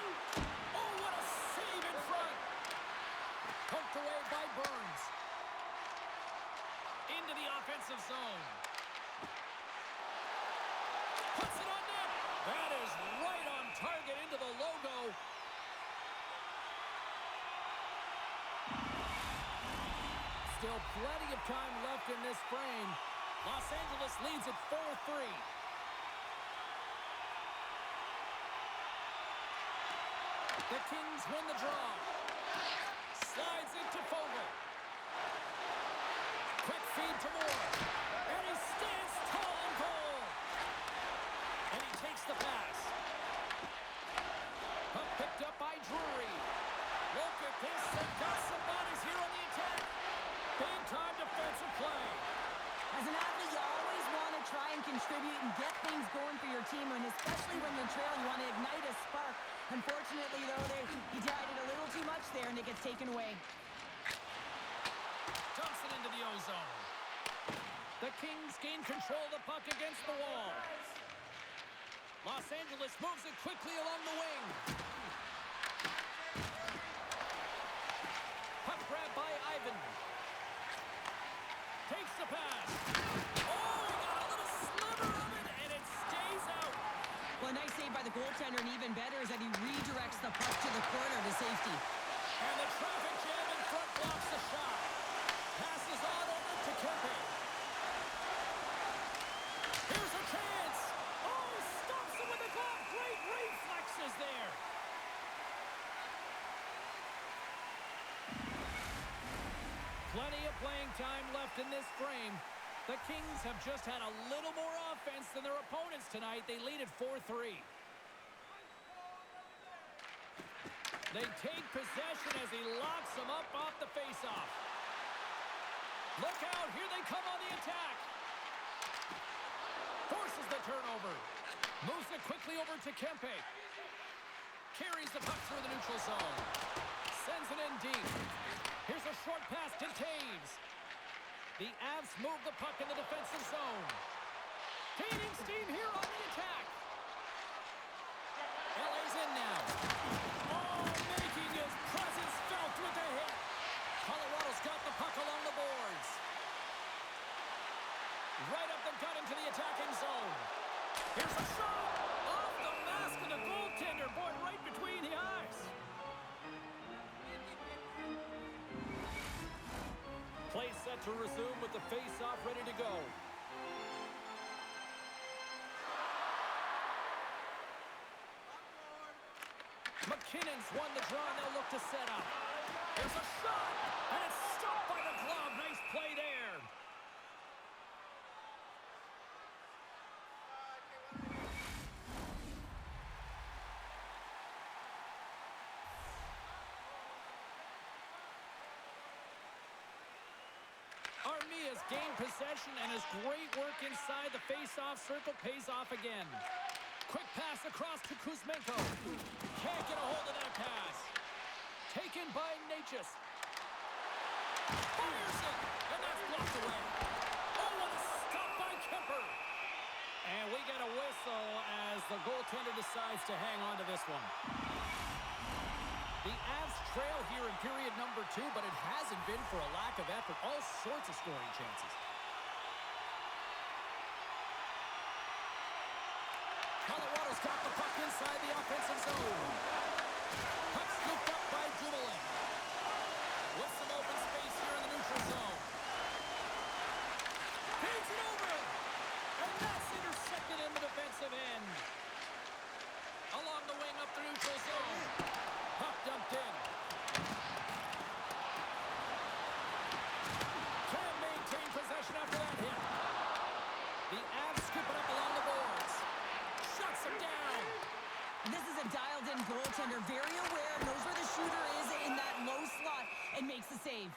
Oh, what a save in front. Poked away by Burns. Into the offensive zone. Puts it on net. That is right on target into the logo. Still plenty of time left in this frame. Los Angeles leads at 4-3. The Kings win the draw. Slides it to Fogle. Quick feed to Moore. And he stands tall in goal. And he takes the pass. Puck picked up by Drury. Look at this. They've got some bodies here on the attack. Big time defensive play. As an athlete, you always want to try and contribute and get things going for your team, and especially when you're trailing, you want to ignite a spark. Unfortunately, though, he tried it a little too much there, and it gets taken away. Dumps it into the O-zone. The Kings gain control of the puck against the wall. Los Angeles moves it quickly along the wing. Puck grabbed by Ivan. Takes the pass. Oh, he got a little sliver of it, and it stays out. Well, a nice save by the goaltender, and even better is that he redirects the puck to the corner to safety. And the traffic jam in front blocks the shot. Passes on over to Kemper. Here's a chance. Oh, stops it with the glove. Great reflexes there. Plenty of playing time left in this frame. The Kings have just had a little more offense than their opponents tonight. They lead at 4-3. They take possession as he locks them up off the faceoff. Look out, here they come on the attack. Forces the turnover. Moves it quickly over to Kempe. Carries the puck through the neutral zone. Sends it in deep. Here's a short pass to Taves. The Avs move the puck in the defensive zone. Gaining steam here on the attack. LA's in now. Oh, making his presence felt with the hit. Colorado's got the puck along the boards. Right up the gut into the attacking zone. Here's a shot. Off the mask of the goaltender. Boy, right between the eyes. Play set to resume with the face-off ready to go. McKinnon's won the draw, and they'll look to set up. There's a shot, and it's stopped by the glove. Nice play there. Armia's gained possession, and his great work inside the face-off circle pays off again. Quick pass across to Kuzmenko. Can't get a hold of that pass. Taken by Natchez. Fires it, and that's blocked away. Oh, what a stop by Kemper. And we get a whistle as the goaltender decides to hang on to this one. The Avs trail here in period number 2, but it hasn't been for a lack of effort. All sorts of scoring chances. Colorado's got the puck inside the offensive zone. Puck scooped up by Dumoulin. With some open space here in the neutral zone. and makes the save.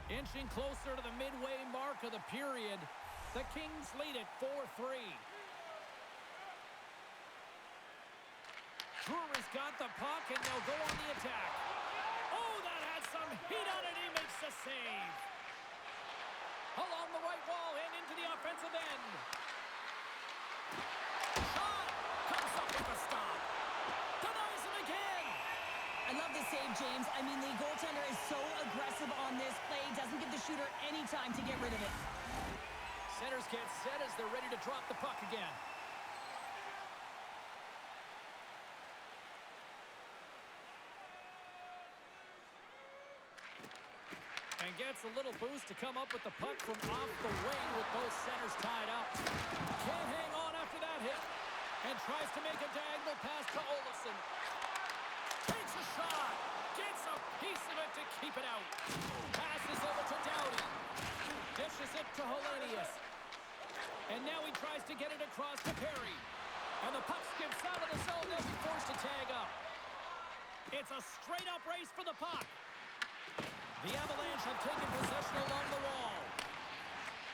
Inching closer to the midway mark of the period, the Kings lead it 4-3. Brewer's got the puck, and they'll go on the attack. Oh, that had some heat on it. He makes the save. Along the right wall and into the offensive end. Shot! Comes up with a stop. Denies him again. I love the save, James. I mean, the goaltender is so aggressive on this play. Doesn't give the shooter any time to get rid of it. Centers get set as they're ready to drop the puck again. And gets a little boost to come up with the puck from off the wing with both centers tied up. Can't hang on after that hit. And tries to make a diagonal pass to Olofsson. Takes a shot. Gets a piece of it to keep it out. Passes over to Doughty. Dishes it to Hellenius. And now he tries to get it across to Perry. And the puck skips out of the zone. They'll be forced to tag up. It's a straight-up race for the puck. The Avalanche have taken possession along the wall.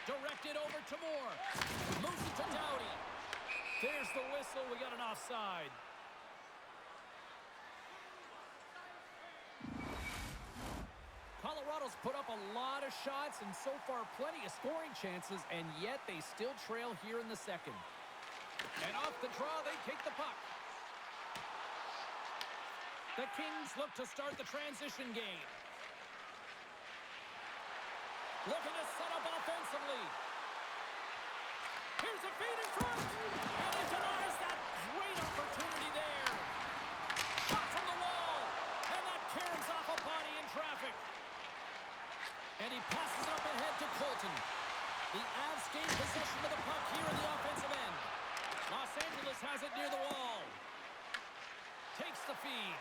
Directed over to Moore. Moves it to Doughty. There's the whistle. We got an offside. Colorado's put up a lot of shots and so far plenty of scoring chances, and yet they still trail here in the second. And off the draw, they take the puck. The Kings look to start the transition game. Looking to set up offensively. Here's a feed in front. And he denies that great opportunity there. Shot from the wall. And that caroms off a body in traffic. And he passes it up ahead to Colton. The Avs gain possession of the puck here in the offensive end. Los Angeles has it near the wall. Takes the feed.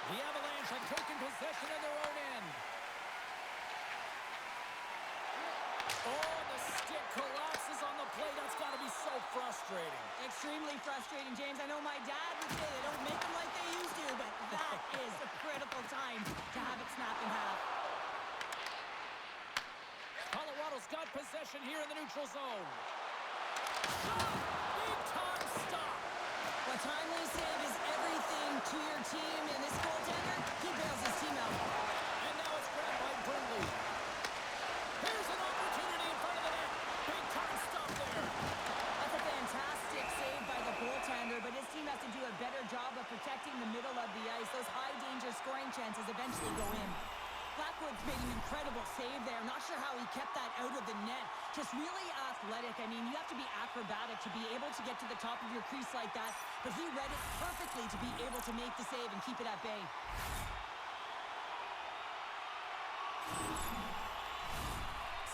The Avalanche have taken possession of their own end. Oh, the stick collapses on the play. That's got to be so frustrating. Extremely frustrating, James. I know my dad would say they don't make them like they used to, but that is a critical time to have it snap in half. Colorado's got possession here in the neutral zone. Shot! Big time stop! A timely save is everything to your team, and this goaltender, he bails his team out. And now it's grabbed by Brindley. Here's an opportunity in front of the net. Big time stop there. That's a fantastic save by the goaltender, but his team has to do a better job of protecting the middle of the ice. Those high-danger scoring chances eventually go in. Blackwood's made an incredible save there. Not sure how he kept that out of the net. Just really athletic. I mean, you have to be acrobatic to be able to get to the top of your crease like that, but he read it perfectly to be able to make the save and keep it at bay.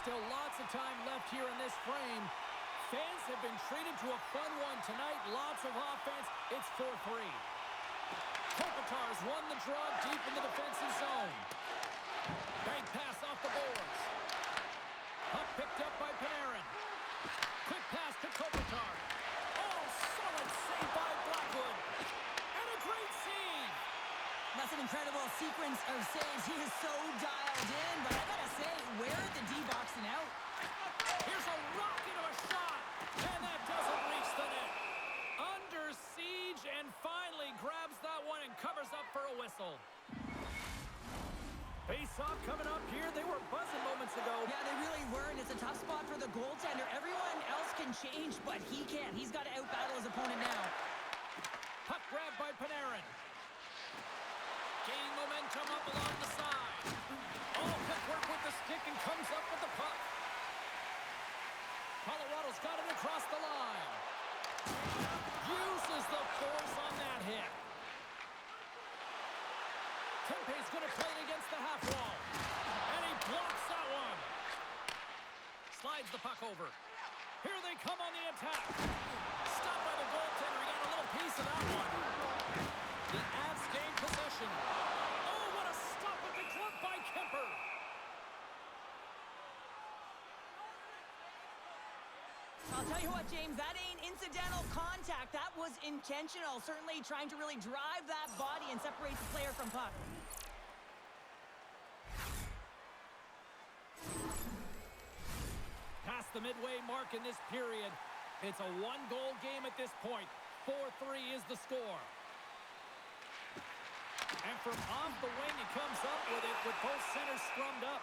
Still lots of time left here in this frame. Fans have been treated to a fun one tonight. Lots of offense. It's 4-3. Kopitar's won the draw deep in the defensive zone. Bank pass off the boards. Puck picked up by Panarin. Quick pass to Kopitar. Oh, solid save by Blackwood. And a great save. That's an incredible sequence of saves. He is so dialed in, but I gotta say, where are the D-boxing out? Here's a rocket of a shot. And that doesn't reach the net. Under siege and finally grabs that one and covers up for a whistle. Face-off coming up here. They were buzzing moments ago. Yeah, they really were, and it's a tough spot for the goaltender. Everyone else can change, but he can't. He's got to out-battle his opponent now. Puck grabbed by Panarin. Gain momentum up along the side. Oh, quick work with the stick and comes up with the puck. Colorado's got it across the line. Uses the force on that hit. Kempe's going to play it against the half wall. And he blocks that one. Slides the puck over. Here they come on the attack. Stopped by the goaltender. He got a little piece of that one. The Avs gain possession. Oh, what a stop with the glove by Kemper. I'll tell you what, James, that ain't incidental contact. That was intentional. Certainly trying to really drive that body and separate the player from puck. Past the midway mark in this period. It's a one-goal game at this point. 4-3 is the score. And from off the wing, he comes up with it with both centers scrummed up.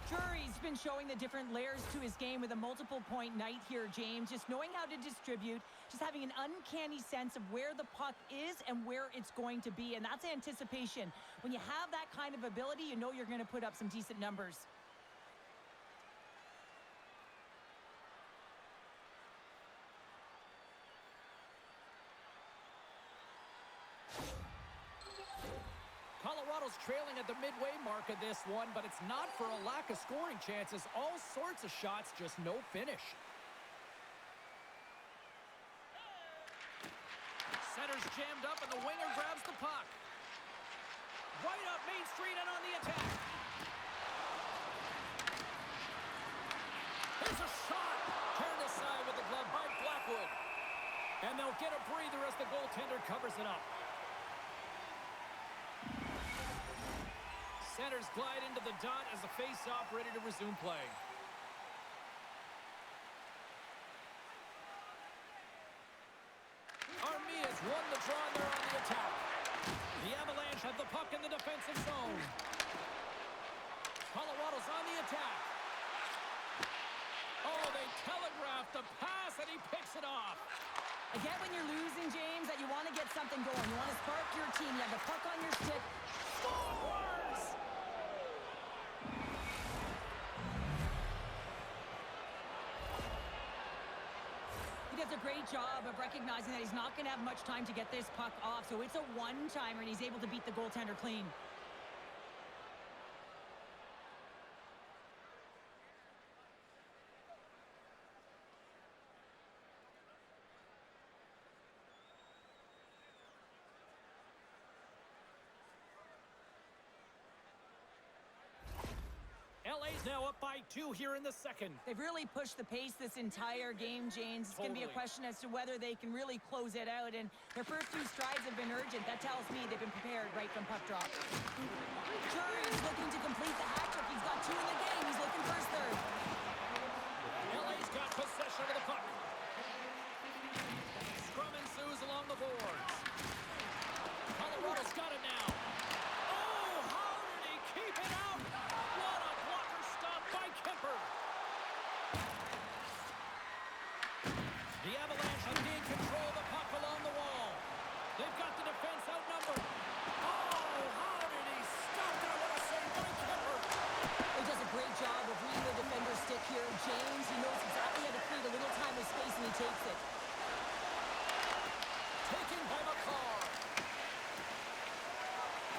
Sure, he's been showing the different layers to his game with a multiple-point night here, James. Just knowing how to distribute, just having an uncanny sense of where the puck is and where it's going to be, and that's anticipation. When you have that kind of ability, you know you're going to put up some decent numbers. Colorado's trailing at the midway mark of this one, but it's not for a lack of scoring chances. All sorts of shots, just no finish. Center's jammed up, and the winger grabs the puck. Right up Main Street and on the attack. Here's a shot. Turned aside with the glove by Blackwood. And they'll get a breather as the goaltender covers it up. Centers glide into the dot as the face-off ready to resume play. Armia's won the draw and they're on the attack. The Avalanche have the puck in the defensive zone. Colorado's on the attack. Oh, they telegraphed the pass and he picks it off. I get when you're losing, James, that you want to get something going. You want to spark your team. You have the puck on your stick. Scores! He does a great job of recognizing that he's not going to have much time to get this puck off, so it's a one-timer, and he's able to beat the goaltender clean. LA's now up by 2 here in the second. They've really pushed the pace this entire game, James. It's going to be a question as to whether they can really close it out, and their first 2 strides have been urgent. That tells me they've been prepared right from puck drop. Curry's looking to complete the hat trick. He's got 2 in the game. He's looking for his third. LA's got possession of the puck. Scrum ensues along the boards. Colorado's got it now. Oh, how did he keep it out? What a blocker stop by Kemper. The Avalanche have gained control of the puck along the wall. They've got the defense outnumbered. Oh, how did he stop that? What a save by Kemper. He does a great job of reading the defender's stick here. James, he knows exactly how to create a little time with space, and he takes it. Taken by McCarr.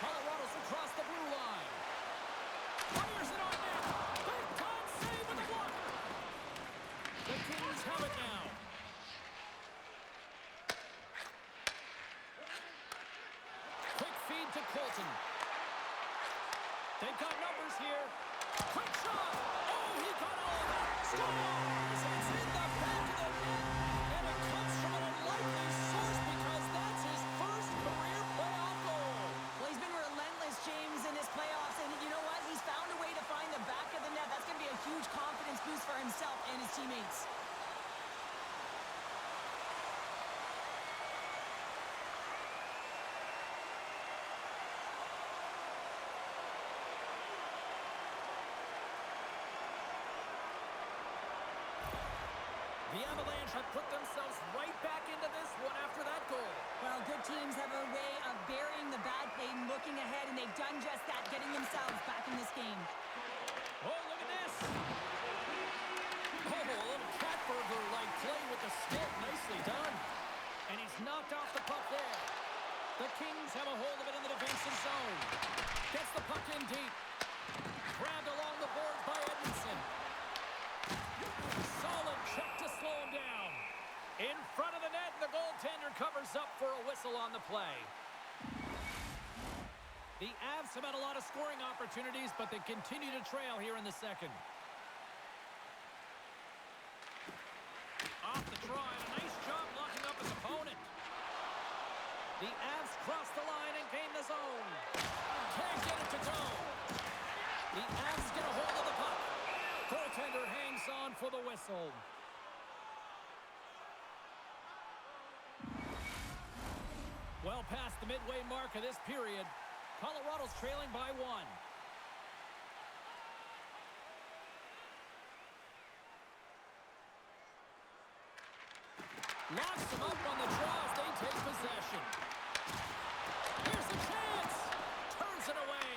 Colorado's across the blue line. Fires it on net. Big time save with the block. The Kings have it now. Quick feed to Colton. They've got numbers here. Quick shot. Oh, he got all of that. Scores! It's in the back of the net. And it comes from an unlikely source because that's his first career playoff goal. Well, he's been relentless, James, in his playoffs, and you know what? He's found a way to find the back of the net. That's going to be a huge confidence boost for himself and his teammates. The Avalanche have put themselves right back into this one after that goal. Well, good teams have a way of burying the bad play and looking ahead, and they've done just that, getting themselves back in this game. Oh, look at this. Oh, a little Catburger-like play with the stick. Nicely done. And he's knocked off the puck there. The Kings have a hold of it in the defensive zone. Gets the puck in deep. Grabbed along the boards by Edmondson. Solid check to slow him down. In front of the net, the goaltender covers up for a whistle on the play. The Avs have had a lot of scoring opportunities, but they continue to trail here in the second. The Avs cross the line and gain the zone. Can't get it to go. The Avs get a hold of the puck. Goaltender hangs on for the whistle. Well past the midway mark of this period, Colorado's trailing by 1. Locks them up on the draw as they take possession. Here's a chance. Turns it away.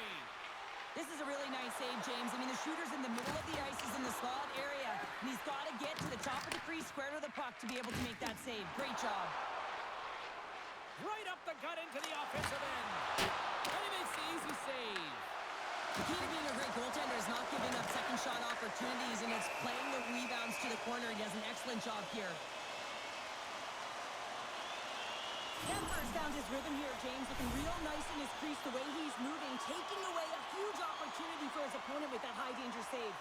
This is a really nice save, James. I mean, the shooter's in the middle of the ice. He's in the slot area, and he's got to get to the top of the crease, square to the puck to be able to make that save. Great job. Right up the gut into the offensive end. And he makes the easy save. The key to being a great goaltender is not giving up second shot opportunities, and it's playing the rebounds to the corner. He does an excellent job here. Denver's found his rhythm here, James. Looking real nice in his crease, the way he's moving, taking away a huge opportunity for his opponent with that high-danger save.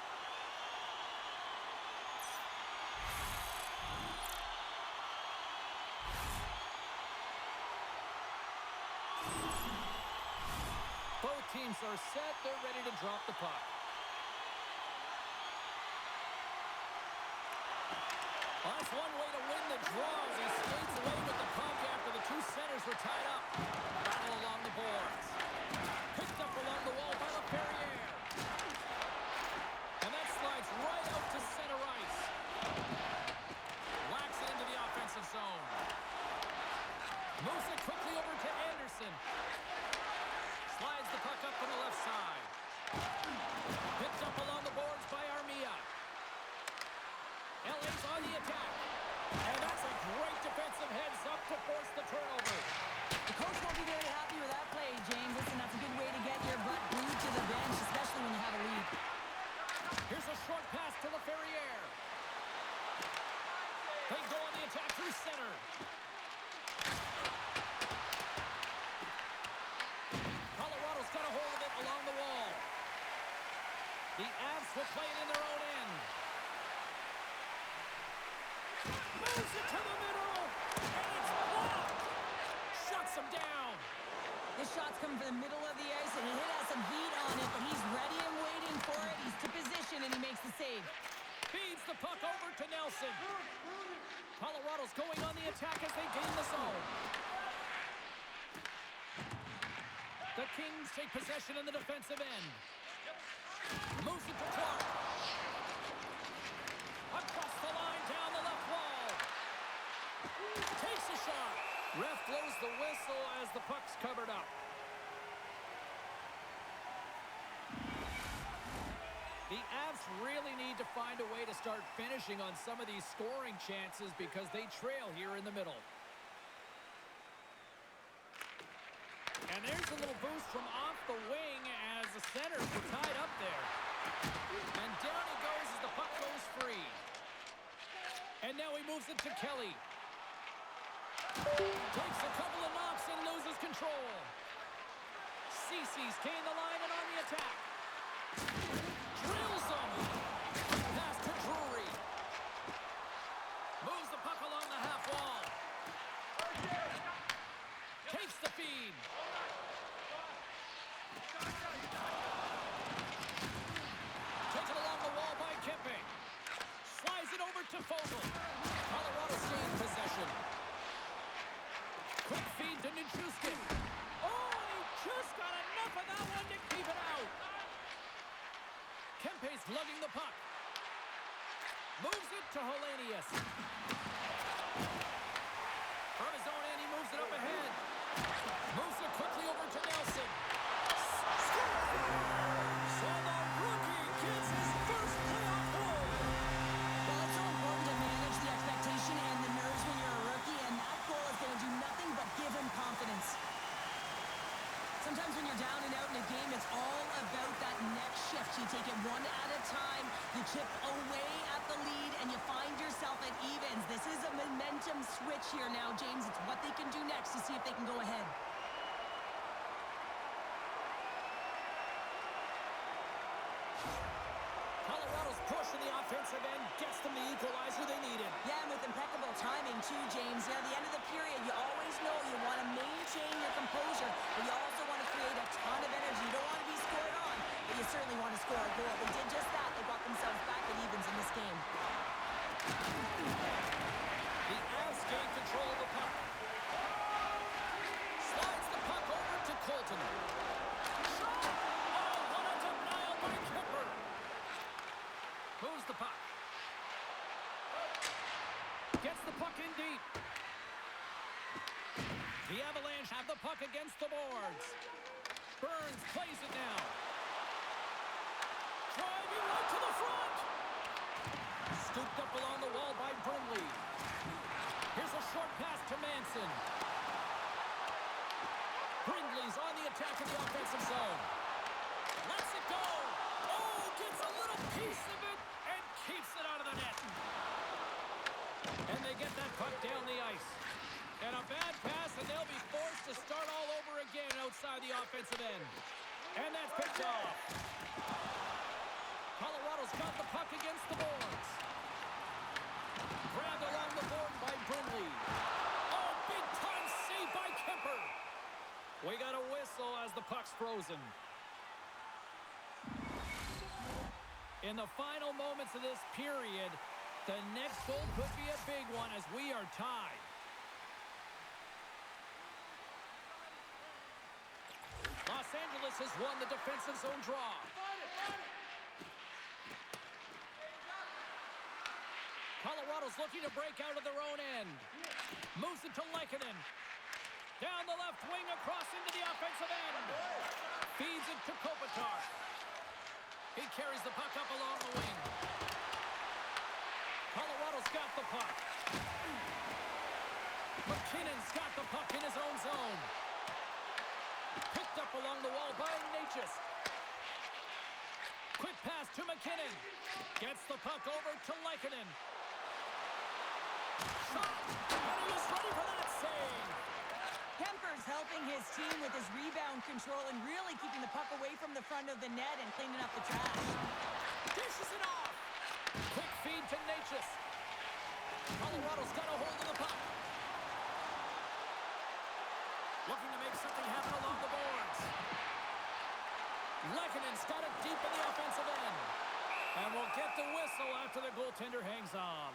Both teams are set. They're ready to drop the puck. Well, that's one way to win the draw as he skates away with the puck after the two centers were tied up. Battle along the boards. Picked up along the wall by LaFerriere. And that slides right out to center ice. Whacks it into the offensive zone. Moves it quickly over to Anderson. Slides the puck up to the left side. Picked up along the boards by Armia. LA's on the attack. And that's a great defensive heads-up to force the turnover. The coach won't be very happy with that play, James. Listen, that's a good way to get your butt glued to the bench, especially when you have a lead. Here's a short pass to LaFerriere. They go on the attack through center. Colorado's got a hold of it along the wall. The Avs will play it in their own end. Moves it to the middle, and it's blocked. Shuts him down. This shot's coming from the middle of the ice, and he has some heat on it, but he's ready and waiting for it. He's to position, and he makes the save. Feeds the puck over to Nelson. Colorado's going on the attack as they gain the zone. The Kings take possession in the defensive end. Moves it to Clark. Across the line, down the left wall. Takes a shot. Ref blows the whistle as the puck's covered up. The Avs really need to find a way to start finishing on some of these scoring chances because they trail here in the middle. And there's a little boost from off the wing as the centers were tied up there. And down he goes as the puck goes free. And now he moves it to Kelly. Takes a couple of knocks and loses control. Cece's gained the line and on the attack. Drills him. Pass to Drury. Moves the puck along the half wall. Takes the feed. Taken along the wall by Kempe. Slides it over to Fogle. Colorado stays possession. Quick feed to Nichushkin. Oh, and he just got enough of that one to keep it out. Kempe's lugging the puck. Moves it to Hellenius. From his own end, he moves it up ahead. Moves it quickly over to Nelson. So the rookie gets his first playoff goal. Well, it's so important to manage the expectation and the nerves when you're a rookie, and that goal is going to do nothing but give him confidence. Sometimes when you're down and out in a game, it's all about that next shift. You take it one at a time, you chip away at the lead, and you find yourself at evens. This is a momentum switch here now, James. It's what they can do next to see if they can go ahead. Colorado's push in the offensive end gets them the equalizer they needed. Yeah, and with impeccable timing too, James. At the end of the period, you always know you want to maintain certainly want to score a goal. They did just that. They got themselves back at evens in this game. The Avs gain control of the puck. Slides the puck over to Colton. Shot! Oh, what a denial by Kemper. Moves the puck. Gets the puck in deep. The Avalanche have the puck against the boards. Burns plays it now. Driving right to the front. Scooped up along the wall by Brindley. Here's a short pass to Manson. Brindley's on the attack in the offensive zone. Lets it go. Oh, gets a little piece of it and keeps it out of the net. And they get that puck down the ice. And a bad pass, and they'll be forced to start all over again outside the offensive end. And that's picked off. Colorado's got the puck against the boards. Grabbed along the board by Brindley. Oh, big-time save by Kemper. We got a whistle as the puck's frozen. In the final moments of this period, the next goal could be a big one as we are tied. Los Angeles has won the defensive zone draw. Colorado's looking to break out of their own end. Moves it to Lehkonen. Down the left wing across into the offensive end. Feeds it to Kopitar. He carries the puck up along the wing. Colorado's got the puck. McKinnon's got the puck in his own zone. Picked up along the wall by Natchez. Quick pass to McKinnon. Gets the puck over to Lehkonen. Shot! And he was ready for that save. Kemper's helping his team with his rebound control and really keeping the puck away from the front of the net and cleaning up the trash. Dishes it off. Quick feed to Natchez. Colorado's got a hold of the puck. Looking to make something happen along the boards. Lehkonen's got it deep in the offensive end. And we'll get the whistle after the goaltender hangs on.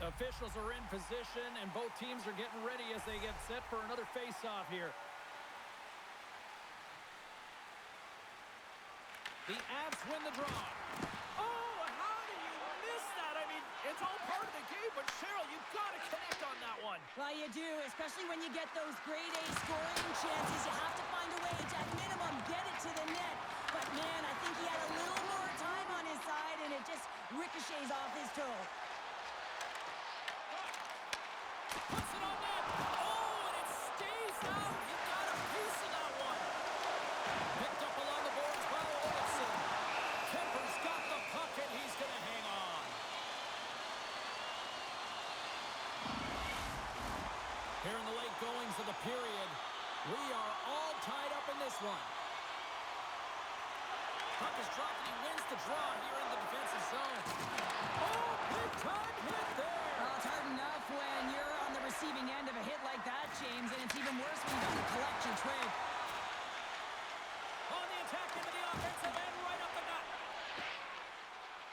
Officials are in position, and both teams are getting ready as they get set for another face-off here. The Avs win the draw. Oh, how do you miss that? I mean, it's all part of the game, but Cheryl, you've got to connect on that one. Well, you do, especially when you get those grade A scoring chances. You have to find a way to, at minimum, get it to the net. But, man, I think he had a little more time on his side, and it just ricochets off his toe. Puts it on net. Oh, and it stays out. He got a piece of that one. Picked up along the boards by Olsen. Kemper's got the puck, and he's going to hang on. Here in the late goings of the period, we are all tied up in this one. Puck is dropped, and he wins the draw here in the defensive zone. Oh, big time hit there. Well, it's hard enough when you're on the receiving end of a hit like that, James, and it's even worse when you got to collect your trig. On the attack into the offensive end, right up the gut.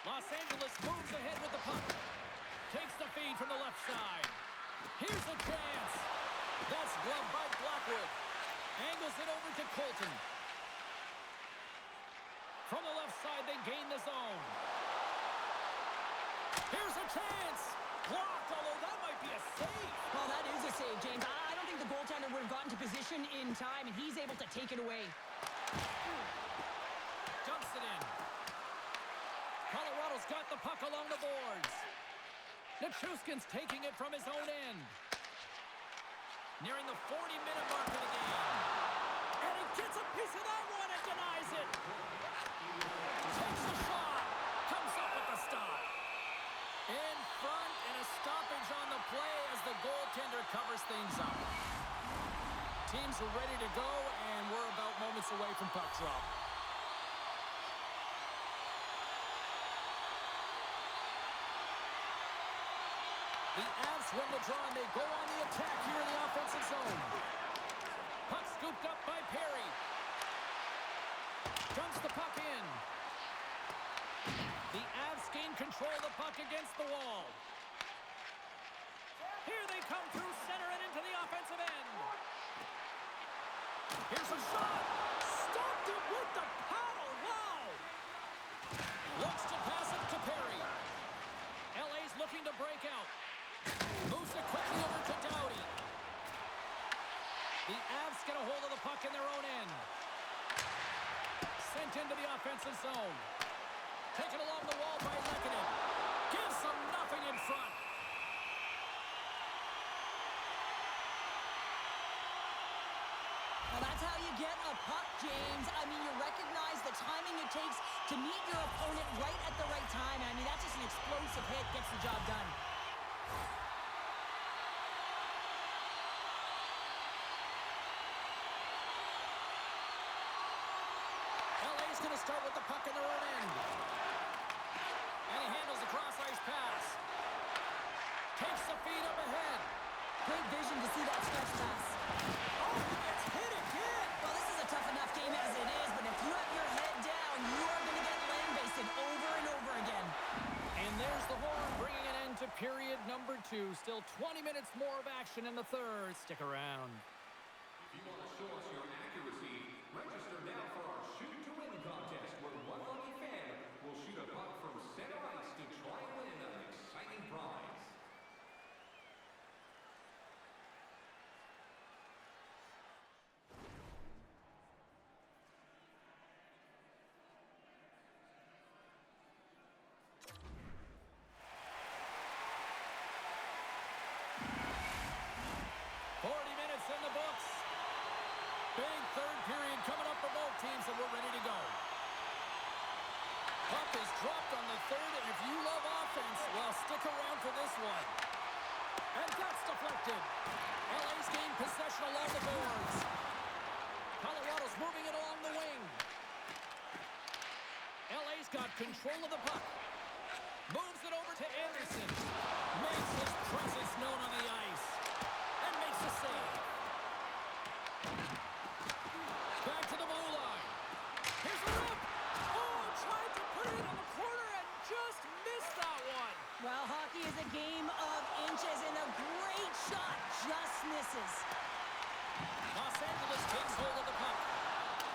Los Angeles moves ahead with the puck. Takes the feed from the left side. Here's a chance. That's gloved by Blackwood. Angles it over to Colton. From the left side, they gain the zone. Here's a chance. Blocked, although that might be a save. Well, that is a save, James. I don't think the goaltender would have gotten to position in time, and he's able to take it away. Dumps it in. Colorado's got the puck along the boards. Nichushkin's taking it from his own end. Nearing the 40-minute mark of the game. And he gets a piece of that one and denies it. Takes a shot. Comes up with the stop. In front, and a stoppage on the play as the goaltender covers things up. Teams are ready to go, and we're about moments away from puck drop. The Avs win the draw, and they go on the attack here in the offensive zone. Puck's Scooped up by Perry. Dumps the puck in. The Avs gain control of the puck against the wall. Here they come through center and into the offensive end. Here's a shot. Stopped it with the paddle. Wow. Looks to pass it to Perry. LA's looking to break out. Moves it quickly over to Doughty. The Avs get a hold of the puck in their own end. Sent into the offensive zone. Taken along the wall by Lehkonen. Gives them nothing in front. Well, that's how you get a puck, James. I mean, you recognize the timing it takes to meet your opponent right at the right time. I mean, that's just an explosive hit. Gets the job done. LA's going to start with the puck in their own end. And he handles a cross-ice pass. Takes the feed up ahead. Great vision to see that stretch pass. Oh, he gets hit again. Well, this is a tough enough game as it is, but if you have your head down, you are going to get land-basted over and over again. And there's the horn, bringing an end to period number 2. Still 20 minutes more of action in the third. Stick around. If you want to show us your accuracy, register now for our Shoot to Win contest, where one lucky fan will shoot a puck from center ice to try and win an exciting prize. In the books. Big third period coming up for both teams, and we're ready to go. Puck is dropped on the third, and if you love offense, well, stick around for this one. And that's deflected. LA's gained possession along the boards. Colorado's moving it along the wing. LA's got control of the puck. Moves it over to Anderson. Makes his presence known on the ice. And makes a save. Back to the blue line. Here's the rip. Oh, tried to put it on the corner and just missed that one. Well, hockey is a game of inches, and a great shot just misses. Los Angeles takes hold of the puck.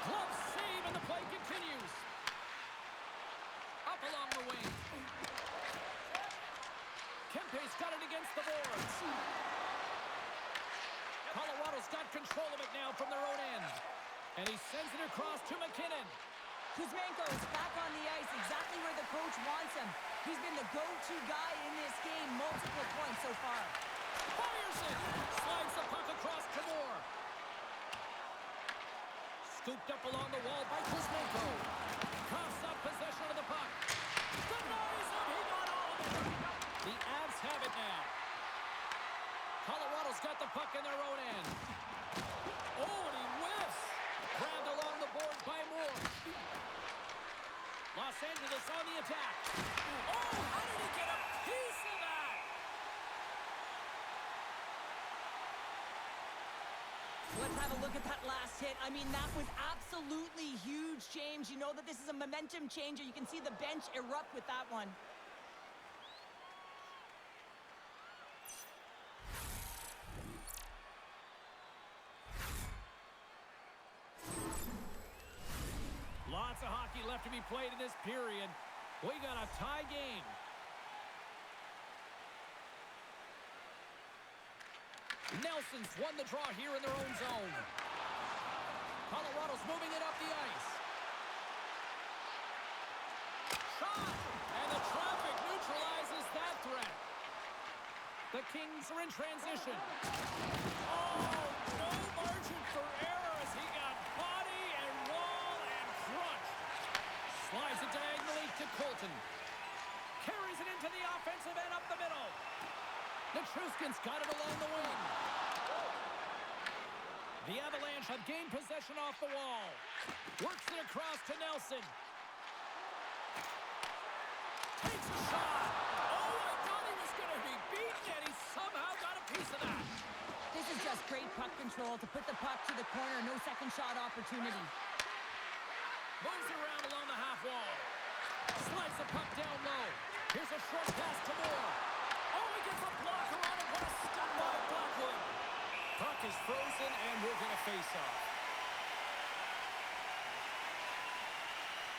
Glove save, and the play continues. Up along the wing. Kempe's got it against the boards. Colorado's got control of it now from their own end. And he sends it across to McKinnon. Kuzmenko is back on the ice, exactly where the coach wants him. He's been the go-to guy in this game, multiple points so far. Fires it! Slides the puck across to Moore. Scooped up along the wall by Kuzmenko. Coughs up possession of the puck. Denies him! He got all of it! The Avs have it now. Colorado's got the puck in their own end. Oh, and he whiffs! Grabbed along the board by Moore. Los Angeles on the attack. Oh, how did he get a piece of that? Let's have a look at that last hit. I mean, that was absolutely huge, James. You know that this is a momentum changer. You can see the bench erupt with that one. Lots of hockey left to be played in this period. We got a tie game. Nelson's won the draw here in their own zone. Colorado's moving it up the ice. Shot! And the traffic neutralizes that threat. The Kings are in transition. Oh, no margin for error as he got body and wall and crushed. Slides it diagonally to Colton. Carries it into the offensive end up the middle. Nichushkin's got it along the wing. The Avalanche have gained possession off the wall. Works it across to Nelson. Takes a shot. Oh, I thought he was going to be beaten, and he somehow got a piece of that. This is just great puck control to put the puck to the corner. No second shot opportunity. Moves it around along the half wall. Slides the puck down low. Here's a short pass to Moore. Oh, he gets a blocker on it. What a stun by Blackwood. Puck is frozen, and we're going to face off.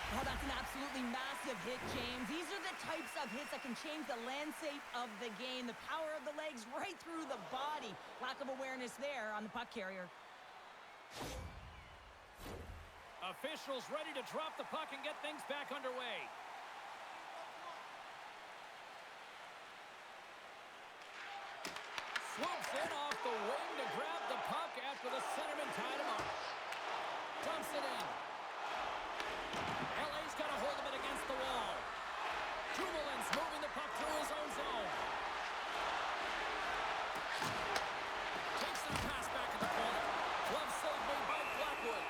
Oh, that's an absolutely massive hit, James. These are the types of hits that can change the landscape of the game. The power of the legs right through the body. Lack of awareness there on the puck carrier. Officials ready to drop the puck and get things back underway. Swoops in off the wing to grab the puck after the centerman tied him up. Dumps it in. LA's got a hold of it against the wall. Dumoulin's moving the puck through his own zone. Takes the pass back in the corner. Glove save made by Blackwood.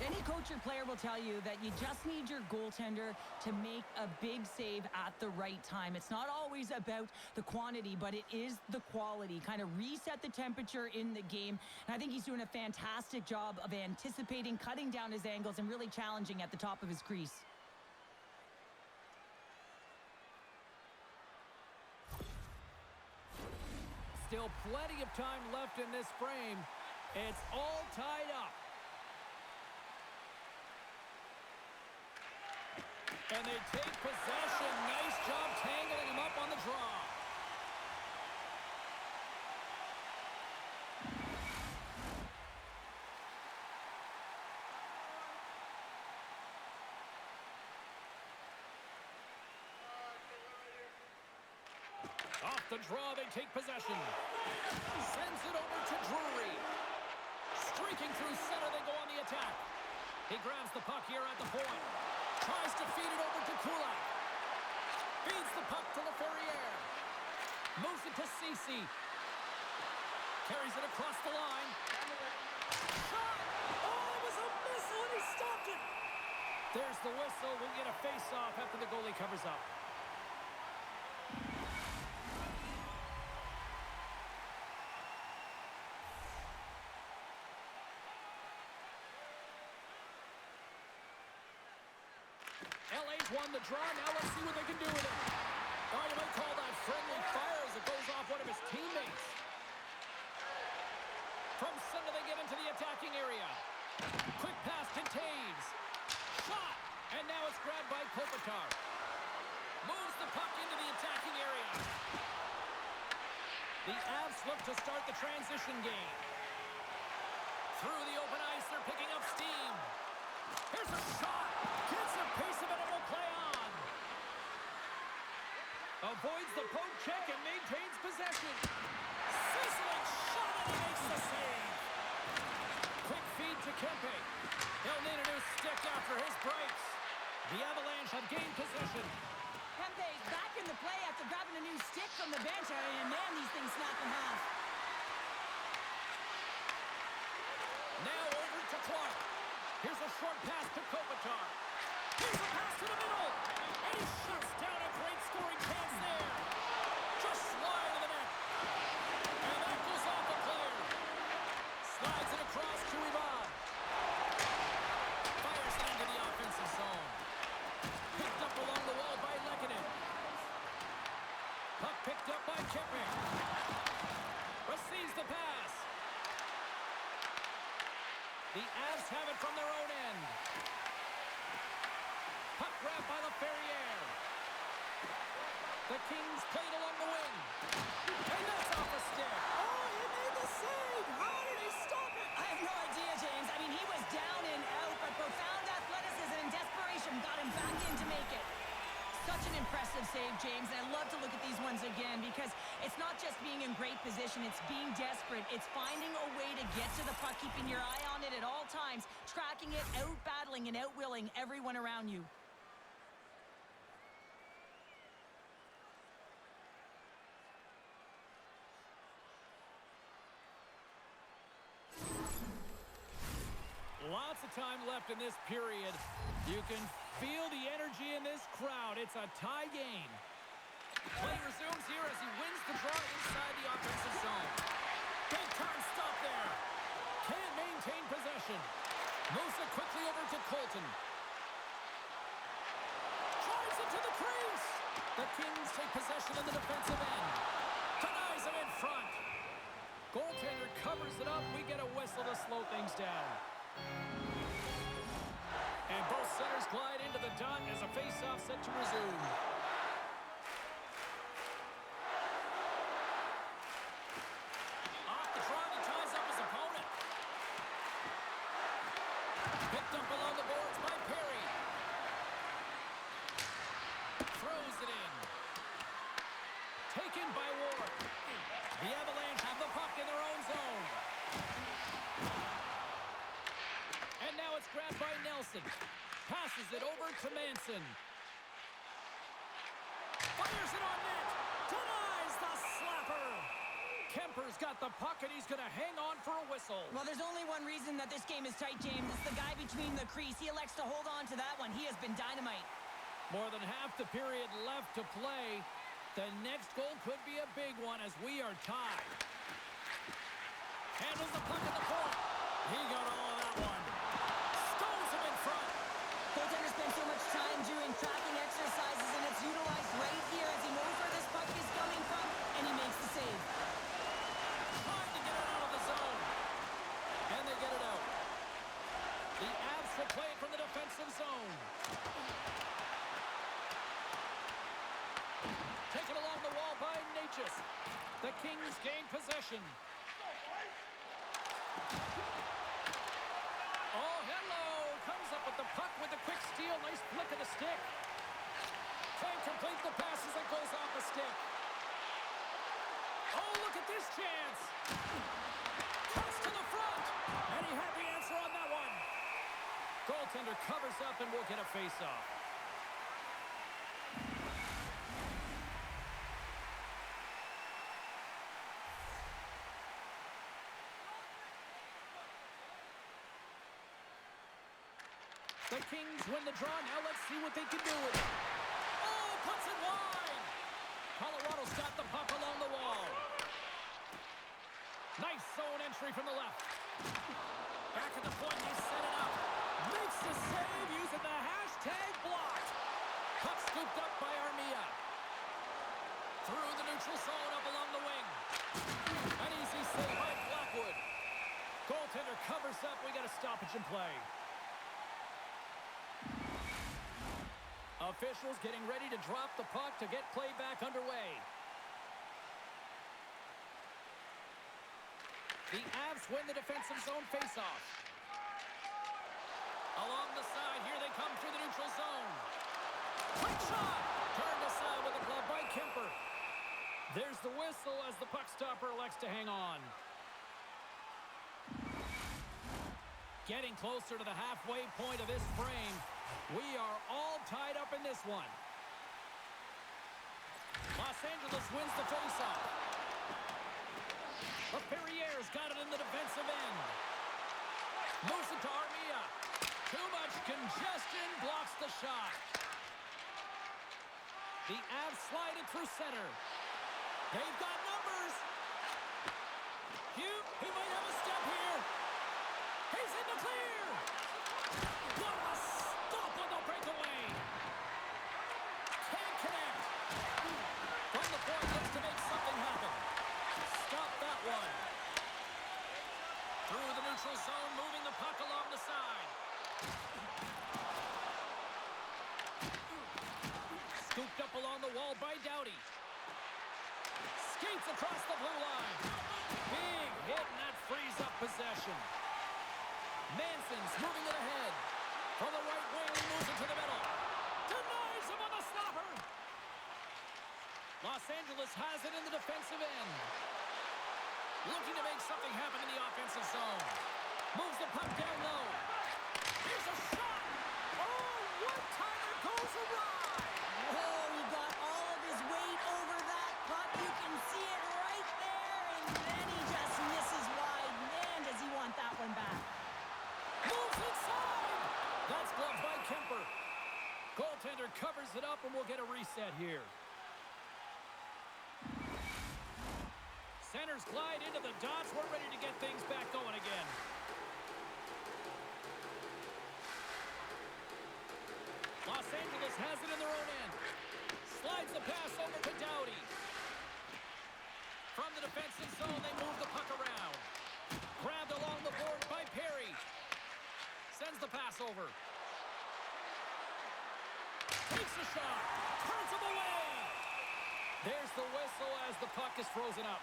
Any coach or player will tell you that you just need your goaltender to make a big save at the right time. It's not always about the quantity, but it is the quality. Kind of reset the temperature in the game. And I think he's doing a fantastic job of anticipating, cutting down his angles, and really challenging at the top of his crease. Still plenty of time left in this frame. It's all tied up. And they take possession. Nice job tangling him up on the draw. Off the draw, they take possession. Sends it over to Drury. Streaking through center, they go on the attack. He grabs the puck here at the point. Tries to feed it over to Kulak. Feeds the puck to Laferriere. Moves it to Ceci. Carries it across the line. Shot! Oh, it was a missile, and he stopped it. There's the whistle. We'll get a face-off after the goalie covers up. LA's won the draw. Now let's see what they can do with it. Oh, you might call that friendly fire as it goes off one of his teammates. From center, they get into the attacking area. Quick pass to Taves. Shot! And now it's grabbed by Kopitar. Moves the puck into the attacking area. The Avs look to start the transition game. Through the open ice, they're picking up steam. Here's a shot. Gets a piece of it and will play on. Avoids the poke check and maintains possession. Sizzling shot and he makes the save. Quick feed to Kempe. He'll need a new stick after his breaks. The Avalanche have gained possession. Kempe back in the play after grabbing a new stick from the bench. And man, these things snap in half. Now over to Clark. Here's a short pass to Kopitar. Here's a pass to the middle. And he shuts down a great scoring chance there. Just slide to the net. And that goes off the player. Slides it across to Ivan. Fires it into the offensive zone. Picked up along the wall by Lehkonen. Puck picked up by Kempe. Receives the pass. The Avs have it from their own end. Puck grab by Laferriere. The Kings played along the wing. And that's off a stick. Oh, he made the save. How did he stop it? I have no idea, James. I mean, he was down and out, but profound athleticism and desperation got him back in to make it. Such an impressive save, James, and I love to look at these ones again because it's not just being in great position, it's being desperate. It's finding a way to get to the puck, keeping your eye on it at all times, tracking it, out-battling and out-willing everyone around you. Lots of time left in this period. You can feel the energy in this crowd. It's a tie game. Play resumes here as he wins the draw inside the offensive zone. Big time stop there. Can't maintain possession. Moves it quickly over to Colton. Drives it to the crease. The Kings take possession in the defensive end. Denies him in front. Goaltender covers it up. We get a whistle to slow things down. And both centers glide into the dot as a face-off set to resume. Off the draw, he ties up his opponent. Picked up along the boards by Perry. Throws it in. Taken by Ward. The Avalanche have the puck in their own zone. And now it's grabbed by Nelson. Passes it over to Manson. Fires it on net. Denies the slapper. Kemper's got the puck, and he's going to hang on for a whistle. Well, there's only one reason that this game is tight, James. It's the guy between the crease. He elects to hold on to that one. He has been dynamite. More than half the period left to play. The next goal could be a big one as we are tied. Handles the puck at the point. He got all of that one. Stones him in front. Goaltender spends so much time doing tracking exercises, and it's utilized right here as he knows where this puck is coming from, and he makes the save. Trying to get it out of the zone. And they get it out. The Avs will play it from the defensive zone. Taken along the wall by Natchez. The Kings gain possession. Oh, hello. Comes up with the puck with a quick steal. Nice flick of the stick. Can't complete the pass as it goes off the stick. Oh, look at this chance. Cuts to the front. And he had the answer on that one. Goaltender covers up and we'll get a face-off. The Kings win the draw. Now let's see what they can do with it. Oh, puts it wide. Colorado's got the puck along the wall. Nice zone entry from the left. Back at the point, he set it up. Makes the save using the hashtag block. Puck scooped up by Armia. Through the neutral zone up along the wing. An easy save by Blackwood. Goaltender covers up. We got a stoppage in play. Officials getting ready to drop the puck to get play back underway. The Avs win the defensive zone faceoff. Along the side, here they come through the neutral zone. Quick shot! Turned aside with a glove by Kemper. There's the whistle as the puck stopper elects to hang on. Getting closer to the halfway point of this frame. We are all tied up in this one. Los Angeles wins the faceoff. Perrier's got it in the defensive end. Moves it to Armia. Too much congestion, blocks the shot. The Avs slide it through center. They've got numbers. Hugh, he might have a step here. He's in the clear. What a stop on the breakaway. Can't connect. From the point, looks to make something happen. Stop that one. Through the neutral zone, moving the puck along the side. Scooped up along the wall by Doughty. Skates across the blue line. Big hit, and that frees up possession. Manson's moving it ahead. From the right wing, he moves it to the middle. Denies him on the stopper. Los Angeles has it in the defensive end. Looking to make something happen in the offensive zone. Moves the puck down low. Here's a shot. Oh, one-timer goes awry. Whoa, he got all of his weight over that puck. You can see it right there, and then he just misses wide. Man, does he want that one back. Moves inside. That's gloved by Kemper. Goaltender covers it up, and we'll get a reset here. Centers glide into the dots. We're ready to get things back going again. Los Angeles has it in their own end. Slides the pass over to Doughty. From the defensive zone, they move the puck around. Grabbed along the boards by Perry. Sends the pass over. Takes a shot. Turns him away. There's the whistle as the puck is frozen up.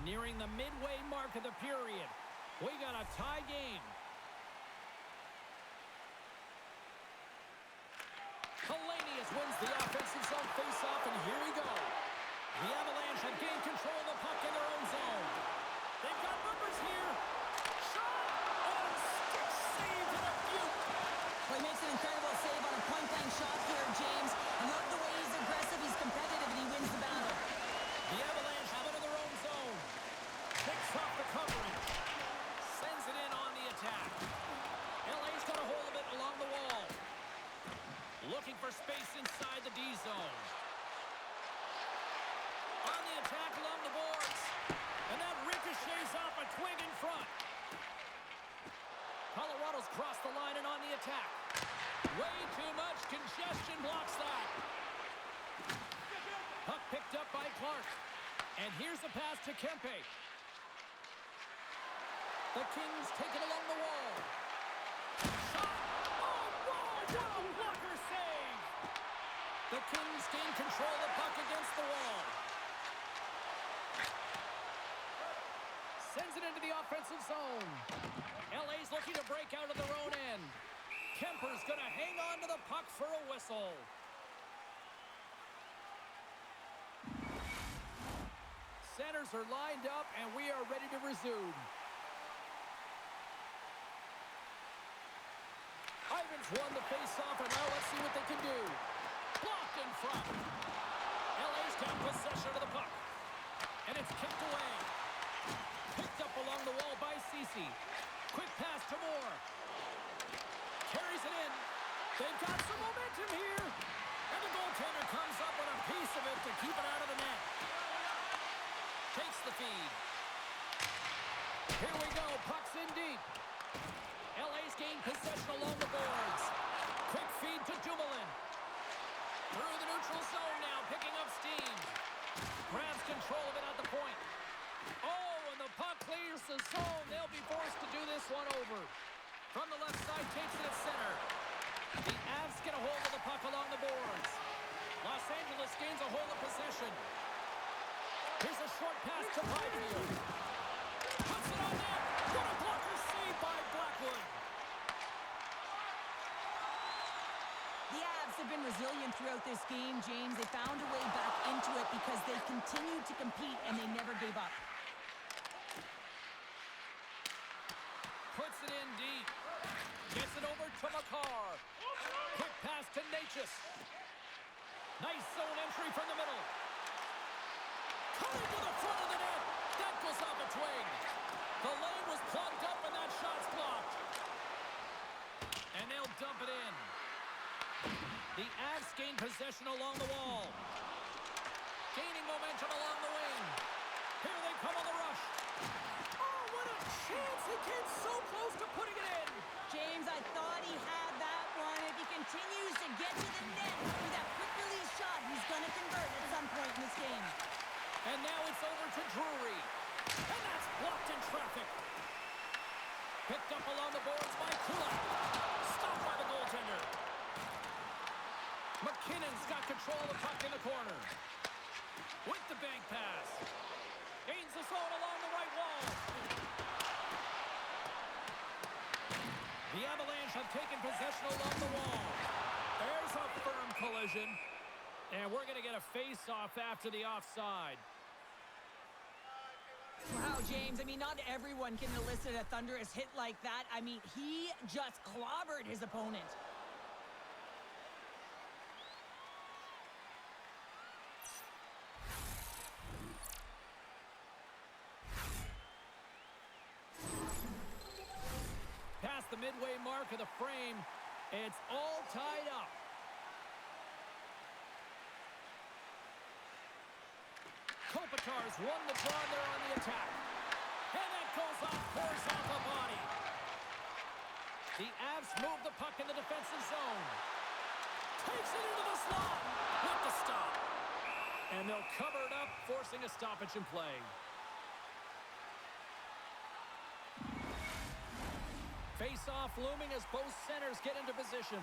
Nearing the midway mark of the period. We got a tie game. Hellenius wins the offensive zone faceoff, and here we go. The Avalanche have gained control of the puck in their own zone. They've got numbers here. Shot! Oh, stick save to the Butte. Well, he makes an incredible save on a point-blank shot here, James. I love the way he's aggressive, he's competitive, and he wins the battle. The Avalanche have it in their own zone. Picks off the coverage. Sends it in on the attack. LA's got a hold of it along the wall. Looking for space inside the D zone. On the attack along the boards. And that ricochets off a twig in front. Colorado's crossed the line and on the attack. Way too much congestion blocks that. Puck picked up by Clark. And here's the pass to Kempe. The Kings take it along the wall. Shot. Oh, whoa, what a blocker save. The Kings gain control of the puck against the wall. Sends it into the offensive zone. LA's looking to break out of their own end. Kemper's going to hang on to the puck for a whistle. Centers are lined up, and we are ready to resume. Ivan's won the faceoff, and now let's see what they can do. Blocked in front. LA's got possession of the puck. And it's kicked away. Picked up along the wall by Ceci. Quick pass to Moore. Carries it in. They've got some momentum here. And the goaltender comes up with a piece of it to keep it out of the net. Takes the feed. Here we go. Puck's in deep. LA's gained possession along the boards. Quick feed to Dumoulin. Through the neutral zone now, picking up steam. Grabs control of it at the point. Oh, and the puck clears the zone. They'll be forced to do this one over. From the left side, takes it at center. The Avs get a hold of the puck along the boards. Los Angeles gains a hold of possession. Here's a short pass to Byfield. Puts it on net. What a blocker save by Blackwood. The Avs have been resilient throughout this game, James. They found a way back into it because they continued to compete and they never gave up. Puts it in deep. Gets it over to Makar. Quick pass to Natchez. Nice zone entry from the middle. Coming to the front of the net. That goes off a twig. The lane was plugged up and that shot's blocked. And they'll dump it in. The Avs gain possession along the wall. Gaining momentum along the wing. Here they come on the rush. Oh, what a chance. He came so close to putting it in. James, I thought he had that one. If he continues to get to the net with that quick release shot, he's going to convert at some point in this game. And now it's over to Drury. And that's blocked in traffic. Picked up along the boards by Kulak. Stopped by the goaltender. McKinnon's got control of the puck in the corner. With the bank pass. Gains the zone along the right wall. The Avalanche have taken possession along the wall. There's a firm collision. And we're going to get a face-off after the offside. Wow, James, I mean, not everyone can elicit a thunderous hit like that. I mean, he just clobbered his opponent. Past the midway mark of the frame, it's all tied up. Stars won the draw there on the attack. And that goes off, pours off the body. The Avs move the puck in the defensive zone. Takes it into the slot with the stop. And they'll cover it up, forcing a stoppage in play. Face-off looming as both centers get into position.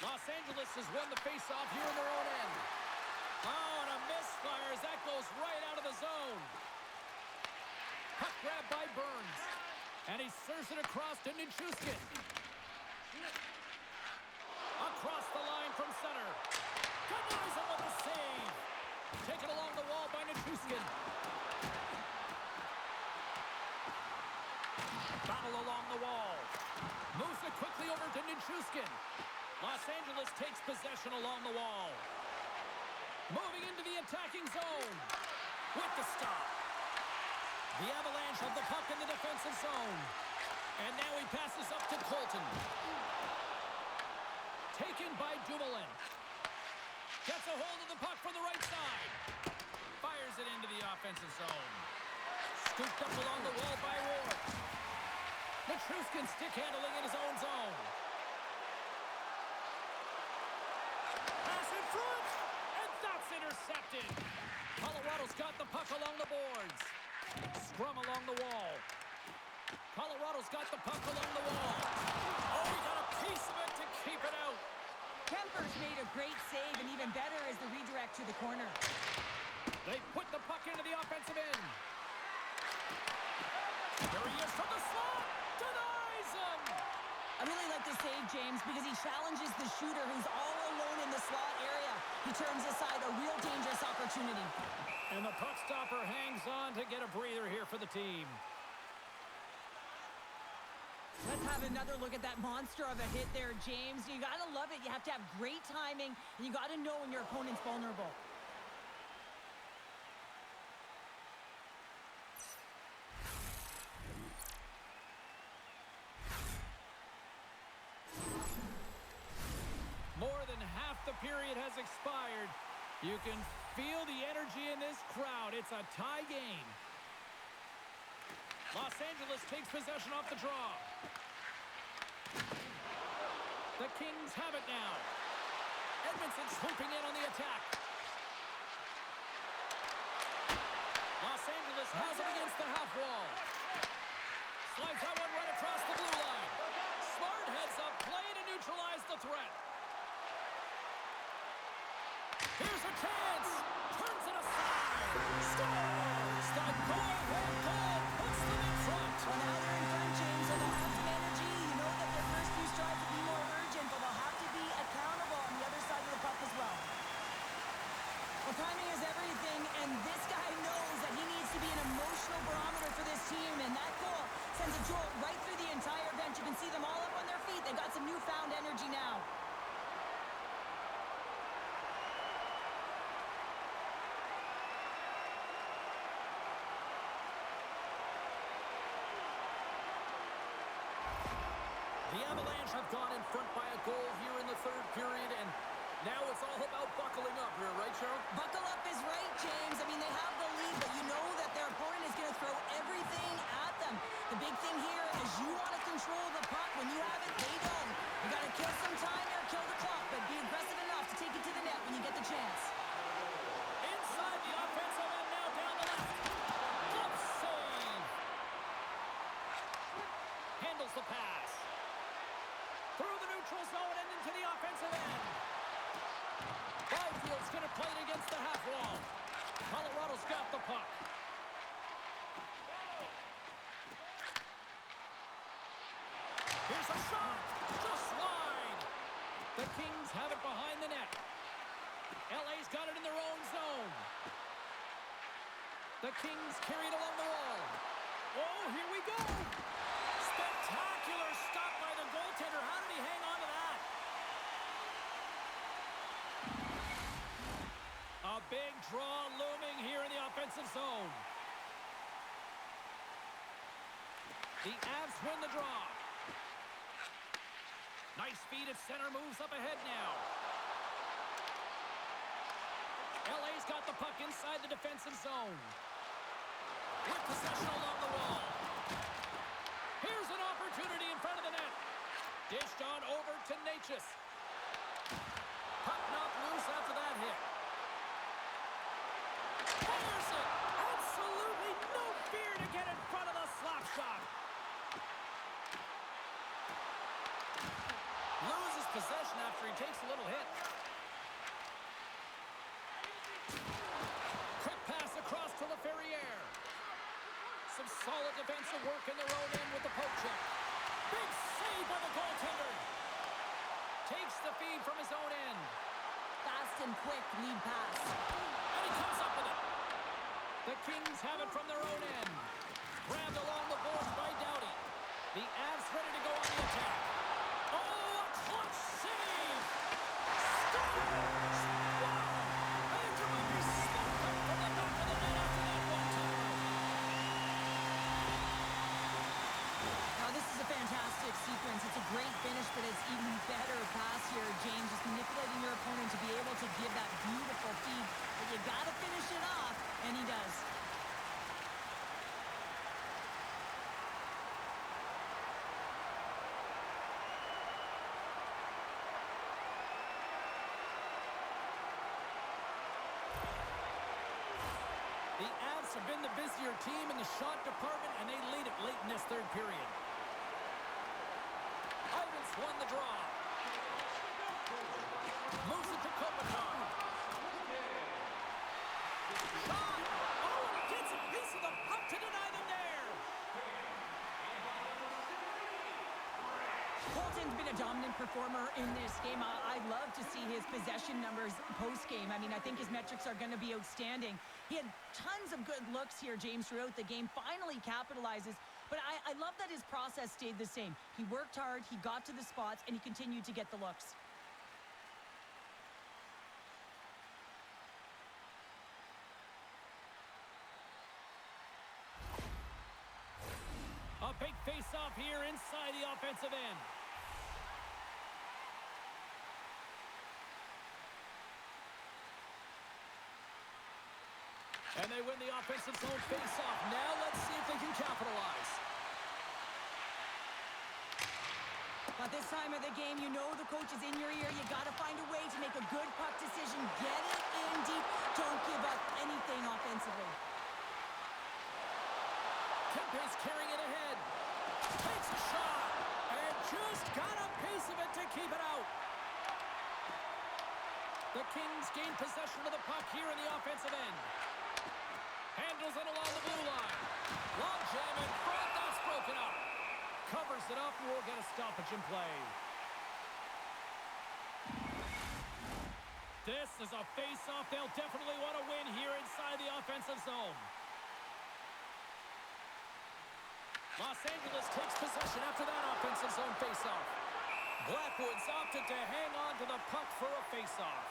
Los Angeles has won the face-off here in their own end. Oh, and a misfire as that goes right out of the zone. Puck grab by Burns. And he serves it across to Nichushkin. Across the line from center. Denies him with the save. Taken along the wall by Nichushkin. Battle along the wall. Moves it quickly over to Nichushkin. Los Angeles takes possession along the wall. Moving into the attacking zone. With the stop. The Avalanche have the puck in the defensive zone. And now he passes up to Colton. Taken by Dumoulin. Gets a hold of the puck from the right side. Fires it into the offensive zone. Scooped up along the wall by Ward. Nichushkin stick handling in his own zone. Pass in front. And that's intercepted. Colorado's got the puck along the boards. Scrum along the wall. Colorado's got the puck along the wall. Oh, he got a piece of it to keep it out. Kemper's made a great save, and even better is the redirect to the corner. They put the puck into the offensive end. There he is from the slot. Denies him. I really like the save, James, because he challenges the shooter who's all alone in the slot area. He turns aside a real dangerous opportunity. And the puck stopper hangs on to get a breather here for the team. Let's have another look at that monster of a hit there, James. You got to love it. You have to have great timing, and you got to know when your opponent's vulnerable. More than half the period has expired. You can feel the energy in this crowd. It's a tie game. Los Angeles takes possession off the draw. The Kings have it now. Edmondson swooping in on the attack. Los Angeles has it against the half wall. Slides that one right across the blue line. Smart heads up play to neutralize the threat. Here's a chance. Turns it aside. Scores! The go-ahead goal puts them in front. Well, now they're in front, James, and they'll have some energy. You know that their first few strides will be more urgent, but they'll have to be accountable on the other side of the puck as well. Well, timing is everything, and this guy knows that he needs to be an emotional barometer for this team, and that goal sends a jolt right through the entire bench. You can see them all up on their feet. They've got some newfound energy now. The Avalanche have gone in front by a goal here in the third period, and now it's all about buckling up here, right, Cheryl? Buckle up is right, James. I mean, they have the lead, but you know that their opponent is going to throw everything at them. The big thing here is you want to control the puck. When you have it, they don't. You got to kill some time here, kill the clock, but be aggressive enough to take it to the net when you get the chance. Inside the offensive end now, down the left. Glove save. Handles the pass. Through the neutral zone and into the offensive end. Byfield's going to play it against the half wall. Colorado's got the puck. Here's a shot. Just wide. The Kings have it behind the net. LA's got it in their own zone. The Kings carry it along the wall. Oh, here we go. Spectacular stop by the goaltender. How did he hang on to that? A big draw looming here in the offensive zone. The Avs win the draw. Nice feed at center, moves up ahead now. LA's got the puck inside the defensive zone. With possession along the wall. Here's an opportunity in front of the net. Dished on over to Natchez. Puck knocked loose after that hit. Fires it! Absolutely no fear to get in front of the slap shot. Loses possession after he takes a little hit. Quick pass across to LaFerriere. Some solid defensive work in their own end with the poke check. Big save by the goaltender. Takes the feed from his own end. Fast and quick lead pass. And he comes up with it. The Kings have it from their own end. Grabbed along the boards by Doughty. The Avs ready to go on the attack. Oh, a clutch save! Scores! Wow! And it might be smoked up from the back of the net after that one-timer. Now, this is a fantastic sequence. It's a great finish, but it's even better pass here. James is manipulating your opponent to be able to give that beautiful feed. But you got to finish it off, and he does. The Avs have been the busier team in the shot department, and they lead it late in this third period. Ivans won the draw. Moves it to Kopitar. Shot! Oh, and he gets a piece of the puck to deny them there. Colton's been a dominant performer in this game. I'd love to see his possession numbers post-game. I mean, I think his metrics are going to be outstanding. He had tons of good looks here, James, throughout the game. Finally capitalizes. But I love that his process stayed the same. He worked hard, he got to the spots, and he continued to get the looks. A big face-off here inside the offensive end. And they win the offensive zone face-off. Now let's see if they can capitalize. But this time of the game, you know the coach is in your ear. You got to find a way to make a good puck decision. Get it in deep. Don't give up anything offensively. Kempe's carrying it ahead. Takes a shot. And just got a piece of it to keep it out. The Kings gain possession of the puck here in the offensive end. Handles it along the blue line. Long jam in front. That's broken up. Covers it up. We'll get a stoppage in play. This is a face-off they'll definitely want to win here inside the offensive zone. Los Angeles takes possession after that offensive zone face-off. Blackwood's opted to hang on to the puck for a face-off.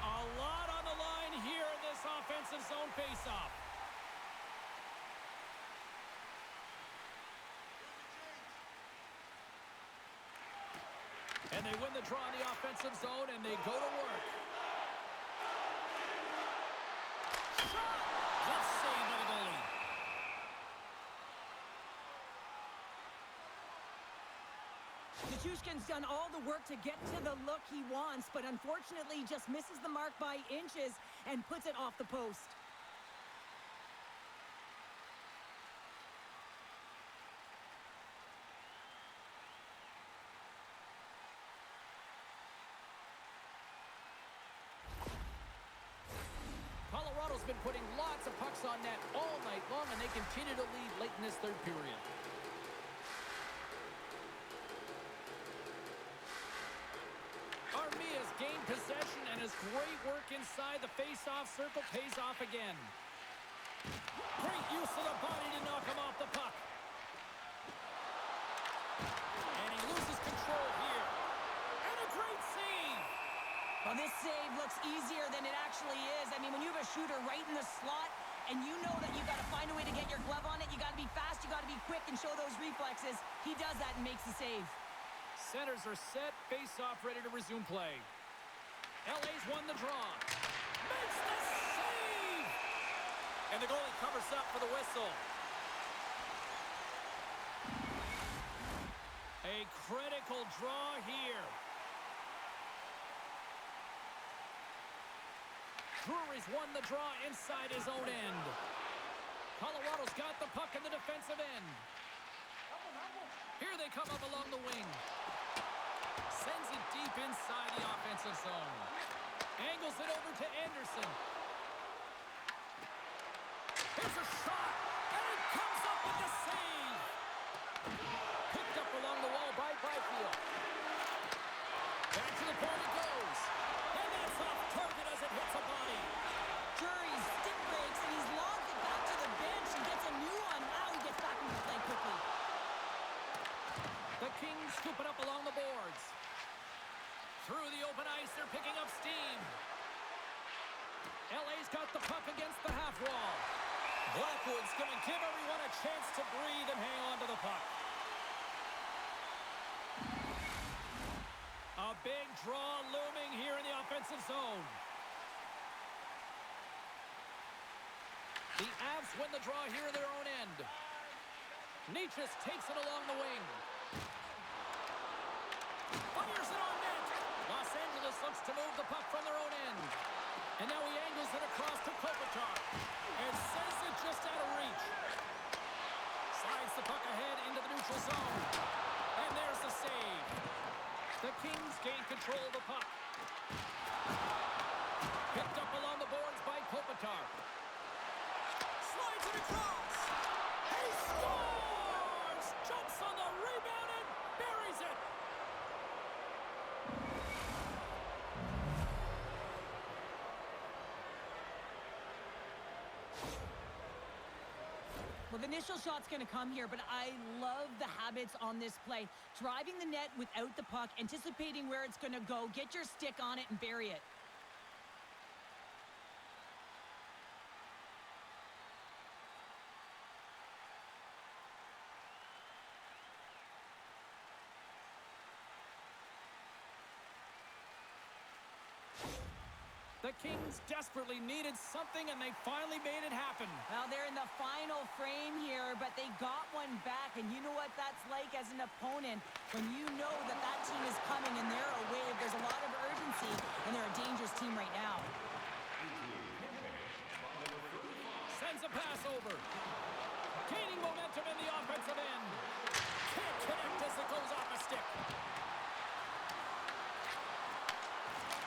A lot on the line here in this offensive zone face-off. And they win the draw in the offensive zone, and they go to work. Shot! Just saved by the goalie. Nichushkin's done all the work to get to the look he wants, but unfortunately just misses the mark by inches and puts it off the post. Colorado's been putting lots of pucks on net all night long, and they continue to lead late in this third period. Armia's gained possession, and his great work inside the face-off circle pays off again. Great use of the body to knock him off the puck. And he loses control here. And a great save. Well, this save looks easier than it actually is. I mean, when you have a shooter right in the slot, and you know that you got to find a way to get your glove on it. You got to be fast, you got to be quick, and show those reflexes. He does that and makes the save. Centers are set, face-off ready to resume play. LA's won the draw. Makes the save! And the goalie covers up for the whistle. A critical draw here. Drury's won the draw inside his own end. Colorado's got the puck in the defensive end. Here they come up along the wing. Sends it deep inside the offensive zone. Angles it over to Anderson. Here's a shot, and it comes up with the save. Picked up along the wall by Byfield. Back to the point it goes. And that's off target as it hits a body. Drury stick breaks, and he's logged it back to the bench and gets a new one. Now he gets back into play quickly. The Kings scoop it up along the boards. Through the open ice, they're picking up steam. LA's got the puck against the half wall. Blackwood's going to give everyone a chance to breathe and hang on to the puck. A big draw looming here in the offensive zone. The Avs win the draw here in their own end. Nietzsche takes it along the wing. Fires it on net. Los Angeles looks to move the puck from their own end. And now he angles it across to Kopitar. And sends it just out of reach. Slides the puck ahead into the neutral zone. And there's the save. The Kings gain control of the puck. Picked up along the boards by Kopitar. Slides it across. He scores! Jumps on the rebound and buries it. Well, the initial shot's going to come here, but I love the habits on this play. Driving the net without the puck, anticipating where it's going to go, get your stick on it and bury it. The Kings desperately needed something, and they finally made it happen. Well, they're in the final frame here, but they got one back, and you know what that's like as an opponent when you know that that team is coming and they're a wave. There's a lot of urgency, and they're a dangerous team right now. Sends a pass over. Gaining momentum in the offensive end. Can't connect as it goes off a stick.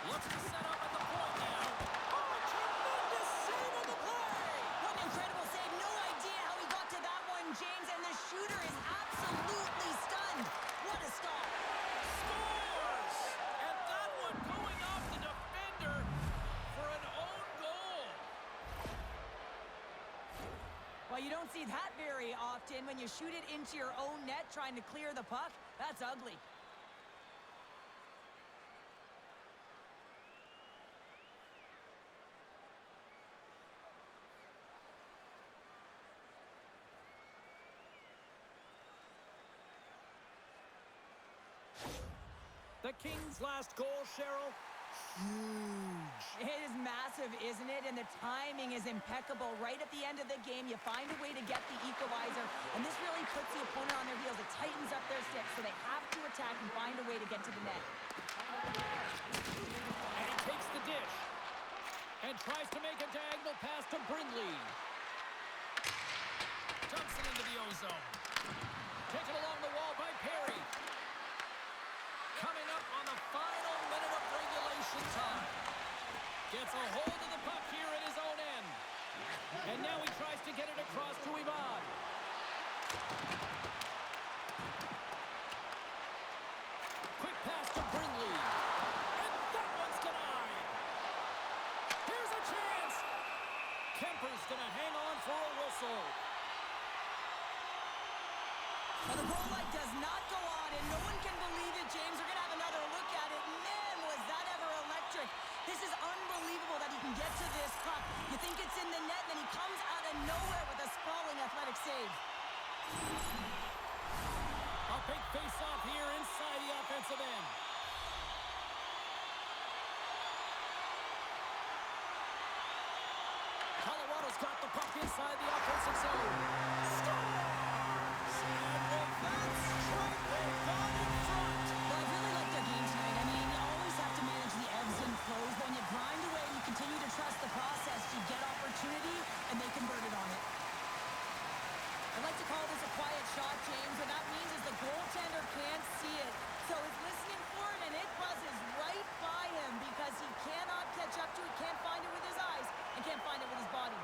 Looks to set up at the point now. Oh, tremendous save on the play! What an incredible save. No idea how he got to that one, James, and the shooter is absolutely stunned. What a stop. Scores! And that one going off the defender for an own goal. Well, you don't see that very often when you shoot it into your own net trying to clear the puck. That's ugly. The Kings' last goal, Cheryl, huge. It is massive, isn't it? And the timing is impeccable. Right at the end of the game, you find a way to get the equalizer, and this really puts the opponent on their heels. It tightens up their sticks, so they have to attack and find a way to get to the net. And he takes the dish and tries to make a diagonal pass to Brindley. Dumps it into the ozone. Taken along the wall by Perry. Coming up on the final minute of regulation time. Gets a hold of the puck here in his own end. And now he tries to get it across to Ivan. Quick pass to Brindley. And that one's denied. Here's a chance. Kemper's going to hang on for a whistle. Well, the goal light does not go on, and no one can believe it, James. We're going to have another look at it. Man, was that ever electric. This is unbelievable that he can get to this puck. You You think it's in the net, then he comes out of nowhere with a sprawling athletic save. A big face-off here inside the offensive end. Colorado's got the puck inside the offensive zone. Scores! And with that strike, they've gone in front. Well, I really like their game tonight. I mean, you always have to manage the ebbs and flows. When you grind away and you continue to trust the process, you get opportunity, and they converted on it. I like to call this a quiet shot, James. What that means is the goaltender can't see it. So he's listening for it, and it buzzes right by him because he cannot catch up to it, can't find it with his eyes, and can't find it with his body.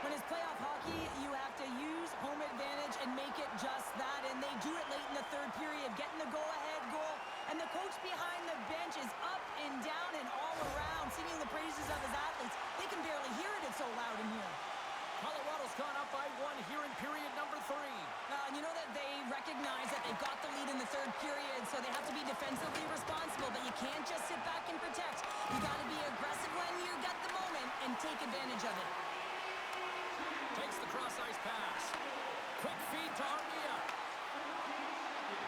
When it's playoff hockey, you have to use home advantage and make it just that, and they do it late in the third period, getting the go-ahead goal, and the coach behind the bench is up and down and all around, singing the praises of his athletes. They can barely hear it, it's so loud in here. Colorado's gone up by 1 here in period number 3. And you know that they recognize that they've got the lead in the third period, so they have to be defensively responsible, but you can't just sit back and protect. You got to be aggressive when you got the moment and take advantage of it. Takes the cross-ice pass. Quick feed to Armia.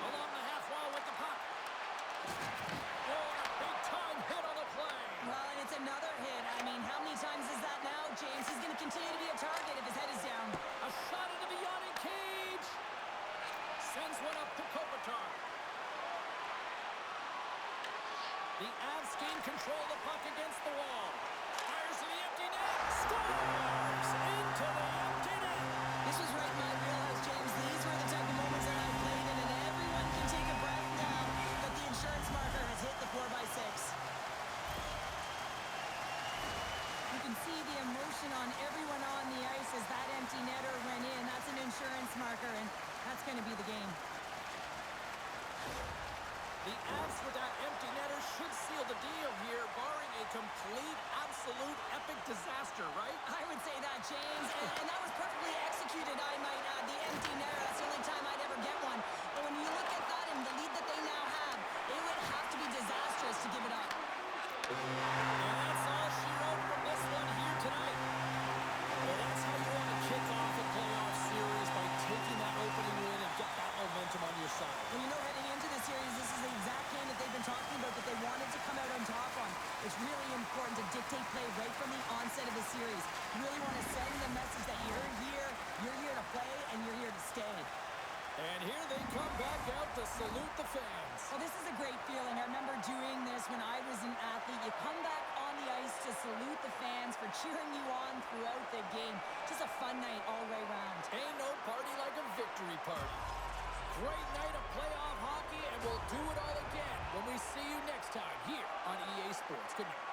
Along the half wall with the puck. Oh, and a big-time hit on the play. Well, and it's another hit. I mean, how many times is that now, James? He's going to continue to be a target if his head is down. A shot into the yawning cage. Sends one up to Kopitar. The Avs gain control of the puck against the wall. Fires to the empty net. Scores! Into the empty net. This was right in my wheelhouse, James. These were the type of moments that I played in, and everyone can take a breath now that the insurance marker has hit the 4x6. You can see the emotion on everyone on the ice as that empty netter went in. That's an insurance marker, and that's going to be the game. The Avs with that empty netter should seal the deal here, barring a complete, absolute, epic disaster, right? I would say that, James, and that was perfectly executed, I might add. The empty netter, that's the only time I'd ever get one. But when you look at that and the lead that they now have, it would have to be disastrous to give it up. And that's all she wrote from this one here tonight. Well, that's how you want to kick off a playoff series, by taking that opening win and get that momentum on your side. Well, you know, heading into the series, this is the exact game that they've been talking about that they wanted to come out on top on. It's really important to dictate play right from the onset of the series. You really want to send the message that you're here to play, and you're here to stay. And here they come back out to salute the fans. Well, this is a great feeling. I remember doing this when I was an athlete. You come back on the ice to salute the fans for cheering you on throughout the game. Just a fun night all the way around. Ain't no party like a victory party. Great night of playoff hockey, and we'll do it all again when we see you next time here on EA Sports. Good night.